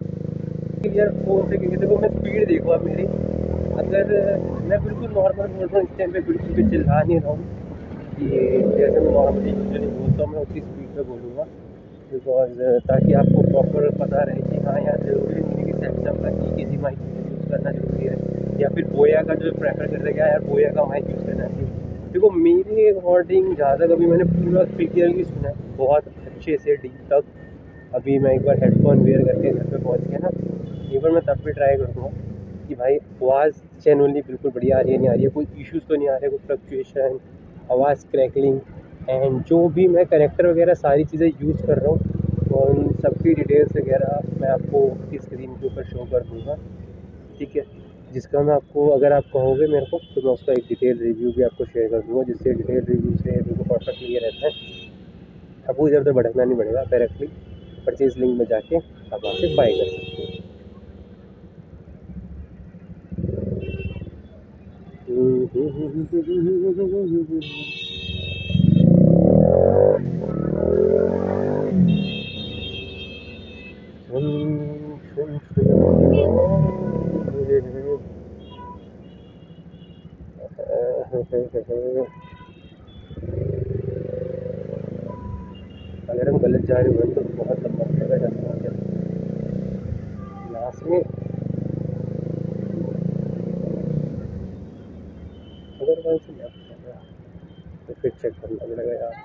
S1: यार फ़ोन से, क्योंकि देखो मैं स्पीड देखो अब मेरी, अगर मैं बिल्कुल नॉर्मल बोल रहा हूँ इस टाइम पे, बिल्कुल भी चिल्ला नहीं रहा हूँ कि जैसे मैं नॉर्मली यूजुअली बोलता हूँ, मैं उसी स्पीड पे बोलूँगा, बिकॉज ताकि आपको प्रॉपर पता रहे कि हाँ यार, ज़रूरी नहीं है कि सैमसंग का ही किसी माइक यूज़ करना ज़रूरी है, या फिर बोया का जो प्रेफर कर देगा यार, बोया का माइक यूज़ करना चाहिए। देखो मेरे अकॉर्डिंग जहाँ तक अभी मैंने पूरा क्लियरली सुना है, बहुत अच्छे से डीप तक। अभी मैं एक बार हेडफोन वेयर करके घर पे पहुँच गया ना, एक बार मैं तब भी ट्राई करूँगा कि भाई आवाज़ जेन्युइनली बिल्कुल बढ़िया आ रही है, नहीं आ रही है, कोई इश्यूज़ तो नहीं आ रहे, कोई फ्लक्चुएशन, आवाज़ क्रैकलिंग, एंड जो भी मैं कनेक्टर वगैरह सारी चीज़ें यूज़ कर रहा हूँ, तो उन सबकी डिटेल्स वगैरह मैं आपको इसकी स्क्रीन के ऊपर शो कर दूँगा, ठीक है। जिसका मैं आपको, अगर आप कहोगे मेरे को, तो मैं उसका एक डिटेल रिव्यू भी आपको शेयर कर दूँगा, जिससे डिटेल रिव्यू से बिल्कुल परफेक्ट क्लियर रहता है। आपको इधर उधर भटकना नहीं पड़ेगा, डायरेक्टली परचेज लिंक में जाके आप वहाँ से बाई कर सकते हो। अगर हम गलत जा रहे हो तो बहुत लंबा पड़ेगा जाना लास्ट में, अगर वहाँ से लेफ्ट जाना तो फिर चेक करना पड़ेगा यार।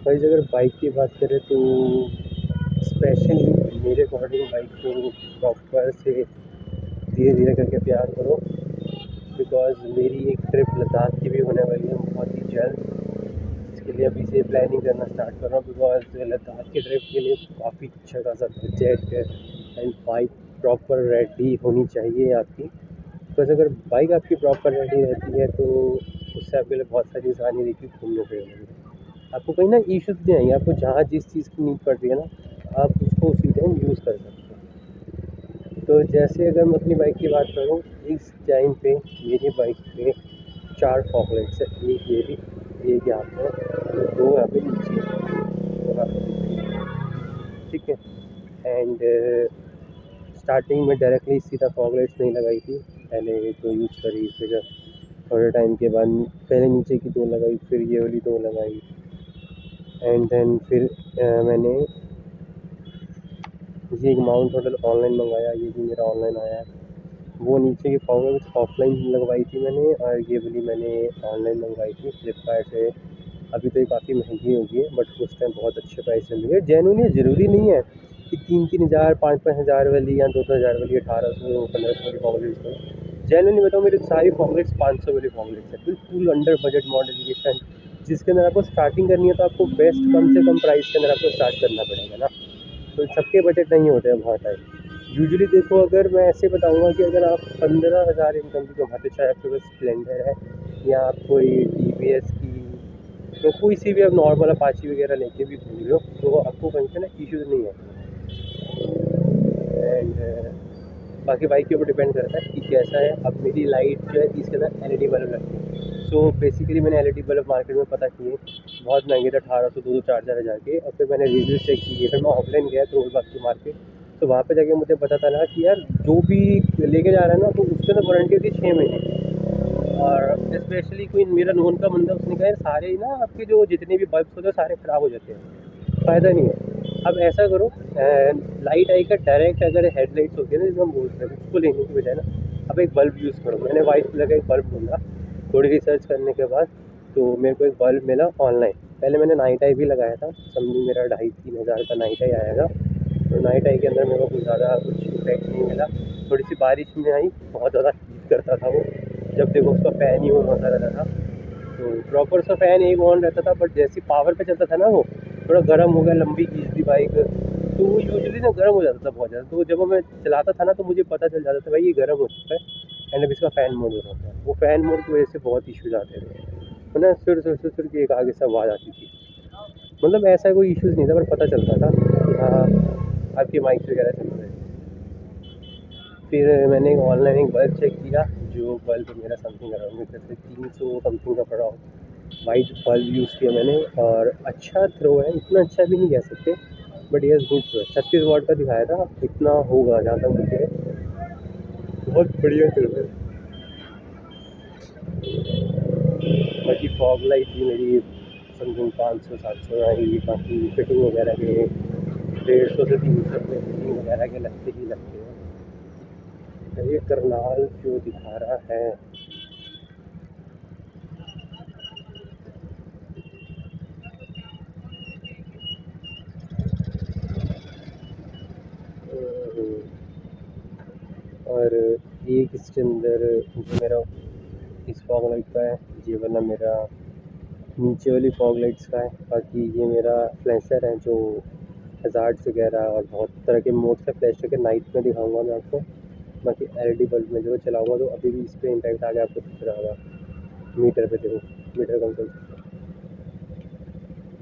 S1: भाई अगर बाइक की बात करें तो स्पेशली मेरे अकॉर्डिंग बाइक को प्रॉपर से धीरे धीरे करके प्यार करो, बिकॉज मेरी एक ट्रिप लद्दाख की भी होने वाली है बहुत ही जल्द। इसके लिए अभी से प्लानिंग करना स्टार्ट कर रहा हूँ, बिकॉज लद्दाख की ट्रिप के लिए काफ़ी अच्छा खासा budget and bike proper ready होनी चाहिए आपकी। बिकॉज अगर बाइक आपकी प्रॉपर रेडी रहती है तो उससे आपके लिए बहुत सारी आसानी देखिए घूमने फिरने में। आपको कहीं ना इश्यूज नहीं आएंगे, आपको जहाँ जिस चीज़ की नीड पड़ रही है ना आप उसको उसी टाइम यूज़ कर सकते हो। तो जैसे अगर मैं अपनी बाइक की बात करूँ, इस टाइम पे मेरी बाइक पे 4 फॉग लाइट्स है, एक ये भी, एक यहाँ पे और 2 यहाँ पे नीचे है, ठीक है। एंड स्टार्टिंग में डायरेक्टली सीधा फॉग लाइट्स नहीं लगाई थी, पहले तो यूज़ करी, फिर थोड़े टाइम के बाद पहले नीचे की 2 लगाई, फिर ये वाली 2 लगाई, एंड देन फिर मैंने ये एक माउंट होटल ऑनलाइन मंगाया, ये भी मेरा ऑनलाइन आया है। वो नीचे की फॉग लाइट्स ऑफलाइन लगवाई थी मैंने, और ये वाली मैंने ऑनलाइन मंगवाई थी फ्लिपकार्ट से। अभी तो ये काफ़ी महंगी होगी है, बट उस टाइम बहुत अच्छे प्राइस में मिली है। जेन्युइनली ज़रूरी नहीं है कि 3-3 हज़ार 5-5 हज़ार वाली या 2-2 हज़ार वाली 1800-1500 वाली फॉग लाइट्स हो। जेन्युइनली बताऊँ, मेरी सारी फॉग लाइट्स 500 वाली फॉग लाइट्स है, बिल्कुल अंडर बजट मॉडिफिकेशन, जिसके अंदर आपको स्टार्टिंग करनी है तो आपको बेस्ट कम से कम प्राइस के अंदर आपको स्टार्ट करना पड़ेगा ना। तो सबके बजट नहीं होते हैं बहुत टाइम। यूजुअली देखो, अगर मैं ऐसे बताऊंगा कि अगर आप 15,000 इनकम की कमाते, चाहे आपके पास स्प्लेंडर है या आप कोई TVS की तो कोई सी भी आप नॉर्मल अपाची वगैरह लेके भी घूम रहे हो, तो आपको कहीं से ना इश्यूज़ नहीं है। एंड बाकी बाइक के ऊपर डिपेंड करता है कि कैसा है। अब मेरी लाइट जो है इसके अंदर LED बल्ब लगती है, सो बेसिकली मैंने LED बल्ब मार्केट में पता किए, बहुत महंगे थे, 1800 2-4 हज़ार के। और फिर मैंने रिव्यू चेक किए, फिर मैं ऑफलाइन गया करोल बाग की मार्केट, तो वहाँ पे जाके मुझे पता चला कि यार जो भी लेके जा रहा है ना, तो उसके अंदर वारंटी होती है 6 महीने। और स्पेशली कोई मेरा नोन का बंदा, उसने कहा यार सारे ही ना आपके जो जितने भी बल्ब्स होते हैं सारे ख़राब हो जाते हैं, फ़ायदा नहीं है। अब ऐसा करो, लाइट आई का डायरेक्ट अगर हेडलाइट्स होती है ना जिसको हम बोलते हैं, उसको लेने की बजाय ना अब एक बल्ब यूज़ करो। मैंने वाइट कलर का एक बल्ब ढूंढा, थोड़ी रिसर्च करने के बाद तो मेरे को एक बल्ब मिला ऑनलाइन। पहले मैंने नाइट आई भी लगाया था, समझो मेरा 2,500-3 हज़ार का नाइट आई आएगा। तो नाइट आई के अंदर मेरे को कुछ ज़्यादा कुछ इफेक्ट नहीं मिला। थोड़ी सी बारिश में आई, बहुत ज़्यादा हीट करता था वो, जब देखो उसका फ़ैन ही ऑन होता रहता था, तो प्रॉपर सा फ़ैन एक ऑन रहता था, बट जैसे पावर पे चलता था ना वो थोड़ा गर्म हो गया, लंबी खींच दी बाइक तो वो यूजुअली ना गर्म हो जाता था बहुत ज़्यादा। तो जब मैं चलाता था ना तो मुझे पता चल जाता था भाई ये गर्म हो चुका है, एंड अब इसका फ़ैन मोड हो रहा है। वो फ़ैन मोड की वजह से बहुत इश्यूज़ आते थे, है ना, सुर की एक आगे से आवाज़ आती थी। मतलब ऐसा कोई इश्यूज़ नहीं था, पर पता चलता था कि हाँ आपकी माइक वगैरह चल रहे हैं। फिर मैंने ऑनलाइन एक बल्ब चेक किया, जो बल्ब मेरा समथिंग अराउंड 300 समथिंग का पड़ा। वाइट बल्ब यूज़ किया मैंने, और अच्छा थ्रो है, इतना अच्छा भी नहीं कह सकते, बट ये गुड थ्रो है। 36 वाट का दिखाया था, इतना होगा जहाँ तक मुझे, बहुत बढ़िया थ्रो है। बाकी फॉग लाइट भी मेरी समथिंग 500-700 आएगी। बाकी फिटिंग वगैरह के 150 से 300 रुपये फिटिंग वगैरह के लगते ही लगते हैं। ये करनाल जो दिखा रहा है, और एक इसके अंदर जो मेरा इस फॉग लाइट का है, ये वाला मेरा नीचे वाली फॉग लाइट्स का है। बाकी ये मेरा फ्लैशर है जो हज़ार्ड्स वगैरह और बहुत तरह के मोड्स का फ्लैशर के नाइट में दिखाऊंगा मैं आपको। बाकी LED बल्ब में जो चलाऊंगा तो अभी भी इस पर इम्पैक्ट आ गया, आपको दिख रहा होगा मीटर पे, देखो मीटर कंट्रोल,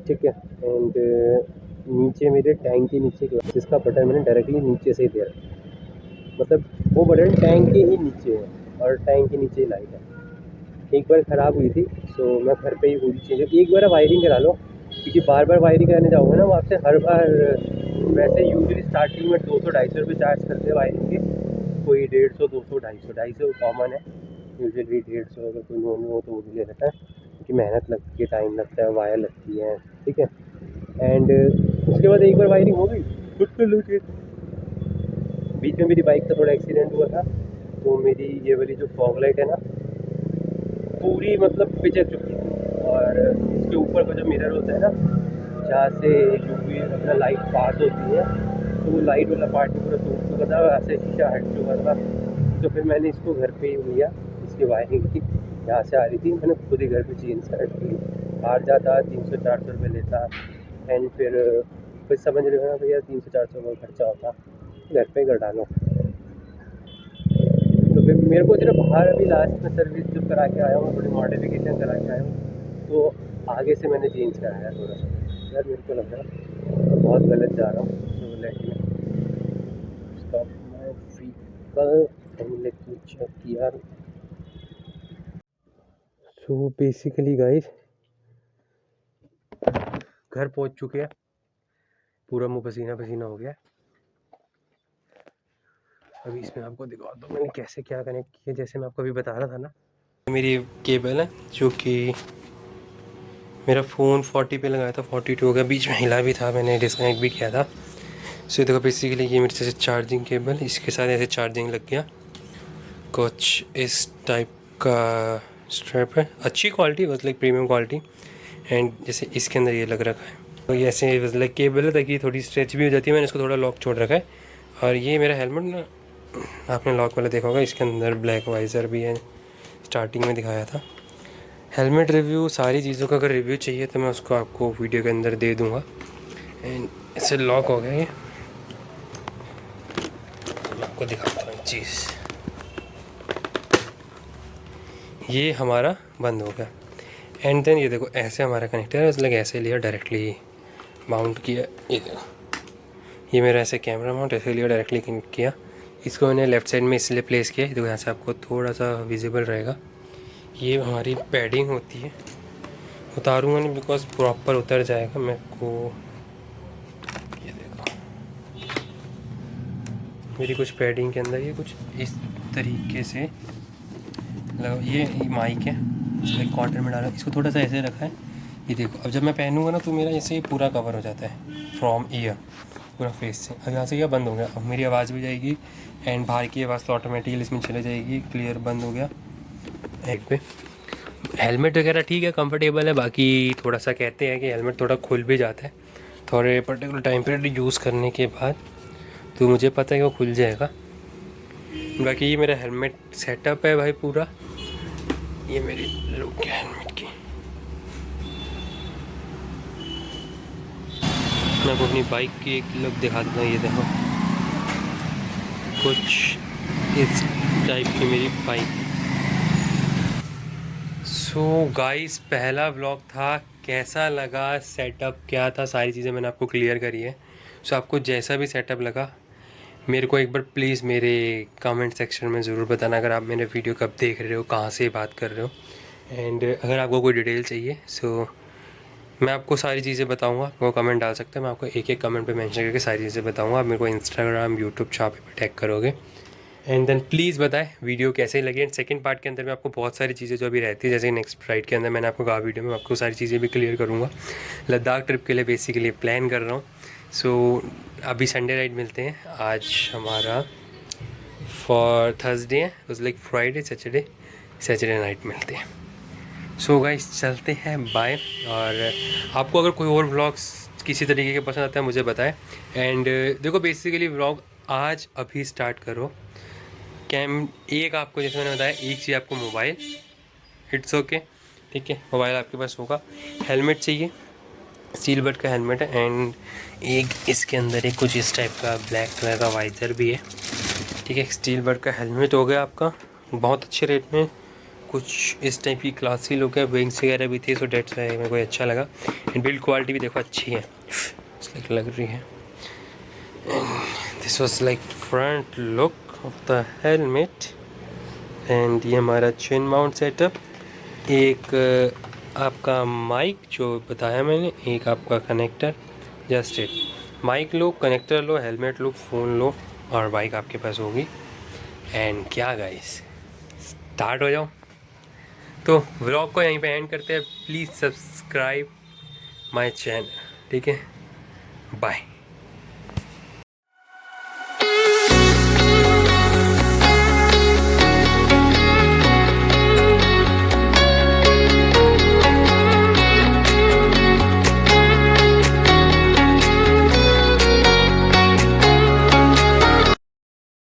S1: ठीक है। एंड नीचे मेरे टैंक के नीचे जिसका बटन मैंने डायरेक्टली नीचे से ही दिया, मतलब वो बटन टैंक के ही नीचे है और टैंक के नीचे ही लाइट है। एक बार ख़राब हुई थी, सो मैं घर पे ही पूरी चीज़, एक बार वायरिंग करा लो, क्योंकि बार बार वायरिंग कराने जाओगे ना वो आपसे हर बार, वैसे यूजुअली स्टार्टिंग में 200-250 रुपये चार्ज करते हैं वायरिंग के, कोई 150, 200, 250 कॉमन है। यूजुअली 150 अगर कोई नॉन हो तो वो भी ले लेता है, क्योंकि मेहनत लगती है, टाइम लगता है, वायर लगती है, ठीक है। एंड उसके बाद एक बार वायरिंग हो गई, बीच में मेरी बाइक का थोड़ा एक्सीडेंट हुआ था, तो मेरी ये वाली जो फॉग लाइट है ना पूरी मतलब पिचक चुकी थी, और इसके ऊपर का जो मिरर होता है ना जहाँ से जो भी अपना लाइट पास होती है, तो वो लाइट वाला पार्ट भी पूरा टूट चुका था, ऐसे शीशा हट चुका था। तो फिर मैंने इसको घर पे ही लिया, इसकी वायरिंग की, यहाँ से आ रही थी, मैंने खुद ही घर पे जीन्स सेलेक्ट की। बाहर जाता 300-400 रुपये लेता, एंड फिर समझ रहे हो ना भैया 300-400 रुपये खर्चा होता, घर पे कर डालो। तो फिर मेरे को सिर्फ बाहर अभी लास्ट में सर्विस जो करा के आया हूँ, थोड़ी मॉडिफिकेशन करा के आया हूँ, तो आगे से मैंने चेंज कराया थोड़ा सा। यार मेरे को लग रहा बहुत गलत जा रहा हूँ, तो let me stop my vehicle and let me check यार। सो बेसिकली गाइस घर पहुँच चुके हैं, पूरा मुँह पसीना पसीना हो गया। अभी इसमें आपको दिखा दो मैंने कैसे क्या कनेक्ट किया, जैसे मैं आपको अभी बता रहा था ना। मेरी केबल है जो कि मेरा फ़ोन 40 पे लगाया था, 42 हो गया, बीच में हिला भी था, मैंने डिस्कनेक्ट भी किया था। सो देखो बेसिकली ये मेरी जैसे चार्जिंग केबल, इसके साथ ऐसे चार्जिंग लग गया, कुछ इस टाइप का स्ट्रैप है, अच्छी क्वालिटी बस लाइक प्रीमियम क्वालिटी। एंड जैसे इसके अंदर ये लग रखा है, तो ये ऐसे बस लाइक केबल है ताकि थोड़ी स्ट्रेच भी हो जाती है, मैंने इसको थोड़ा लॉक छोड़ रखा है। और ये मेरा हेलमेट ना, आपने लॉक वाला देखा होगा, इसके अंदर ब्लैक वाइज़र भी है, स्टार्टिंग में दिखाया था। हेलमेट रिव्यू, सारी चीज़ों का अगर रिव्यू चाहिए तो मैं उसको आपको वीडियो के अंदर दे दूँगा। एंड इससे लॉक हो गया ये, मैं आपको दिखाता हूँ एक चीज़, ये हमारा बंद हो गया। एंड देन ये देखो ऐसे हमारा कनेक्टर है, इसलिए ऐसे लिया डायरेक्टली माउंट किया, ये देखो ये मेरा ऐसे कैमरा माउंट ऐसे लिया डायरेक्टली कनेक्ट किया। इसको मैंने लेफ़्ट साइड में इसलिए प्लेस किया, देखो यहाँ से आपको थोड़ा सा विजिबल रहेगा। ये हमारी पैडिंग होती है, उतारूँगा नहीं बिकॉज प्रॉपर उतर जाएगा मेरे को। ये देखो मेरी कुछ पैडिंग के अंदर ये कुछ इस तरीके से ये माइक है, इसमें कॉर्नर में डाला, इसको थोड़ा सा ऐसे रखा है। ये देखो अब जब मैं पहनूंगा ना तो मेरा ऐसे पूरा कवर हो जाता है फ्रॉम ईयर, पूरा फेस से। अब यहाँ से यह बंद हो गया, अब मेरी आवाज़ भी जाएगी एंड बाहर की आवाज़ तो ऑटोमेटिकली इसमें चले जाएगी, क्लियर बंद हो गया। एक पे हेलमेट वगैरह ठीक है, कंफर्टेबल है, बाकी थोड़ा सा कहते हैं कि हेलमेट थोड़ा खुल भी जाता है थोड़े पर्टिकुलर टाइम पीरियड यूज़ करने के बाद, तो मुझे पता है कि वो खुल जाएगा। बाकी ये मेरा हेलमेट सेटअप है भाई पूरा, ये मेरी लुक है हेलमेट की। मैं आपको अपनी बाइक की एक लुक दिखा देता हूँ, ये देखो कुछ इस टाइप की मेरी बाइक। सो गाइस पहला व्लॉग था, कैसा लगा, सेटअप क्या था, सारी चीज़ें मैंने आपको क्लियर करी है। सो आपको जैसा भी सेटअप लगा मेरे को एक बार प्लीज़ मेरे कमेंट सेक्शन में ज़रूर बताना, अगर आप मेरे वीडियो कब देख रहे हो, कहाँ से बात कर रहे हो। एंड अगर आपको कोई डिटेल चाहिए सो मैं आपको सारी चीज़ें बताऊंगा, वो कमेंट डाल सकते हैं, मैं आपको एक एक कमेंट पे मेंशन करके सारी चीज़ें बताऊंगा। आप मेरे को इंस्टाग्राम, यूट्यूब, जहाँ पे टैग करोगे। एंड देन प्लीज़ बताएं वीडियो कैसे लगी। एंड सेकंड पार्ट के अंदर मैं आपको बहुत सारी चीज़ें जो अभी रहती है, जैसे नेक्स्ट राइड के अंदर मैंने आपको कहा वीडियो में आपको सारी चीज़ें भी क्लियर करूँगा। लद्दाख ट्रिप के लिए बेसिकली प्लान कर रहा हूँ। सो अभी संडे राइड मिलते हैं, आज हमारा फॉर थर्सडे है, उस लाइक फ्राइडे सैटरडे नाइट मिलते हैं। सो गाइस चलते हैं, बाय। और आपको अगर कोई और व्लॉग्स किसी तरीके के पसंद आता है मुझे बताएं। एंड देखो बेसिकली व्लॉग आज अभी स्टार्ट करो, कैम एक आपको जैसे मैंने बताया, एक चाहिए आपको मोबाइल, इट्स ओके, ठीक है, मोबाइल आपके पास होगा। हेलमेट चाहिए, स्टील बट का हेलमेट है, एंड एक इसके अंदर एक कुछ इस टाइप का ब्लैक कलर का वाइजर भी है, ठीक है। स्टील बट का हेलमेट हो गया आपका, बहुत अच्छे रेट में, कुछ इस टाइप की क्लासी लुक है, विंग्स वगैरह भी थी, सो डेट्स वाई मेरे को अच्छा लगा। एंड बिल्ड क्वालिटी भी देखो अच्छी है, लाइक लग रही है। And this was like front look of the helmet. And ये हमारा चिन माउंट सेटअप, एक आपका माइक जो बताया मैंने, एक आपका कनेक्टर, जस्ट इट। माइक लो, कनेक्टर लो, हेलमेट लो, फ़ोन लो और बाइक आपके पास होगी। एंड क्या गाइस स्टार्ट हो जाओ। तो व्लॉग को यहीं पे एंड करते हैं, प्लीज़ सब्सक्राइब माय चैनल, ठीक है, बाय।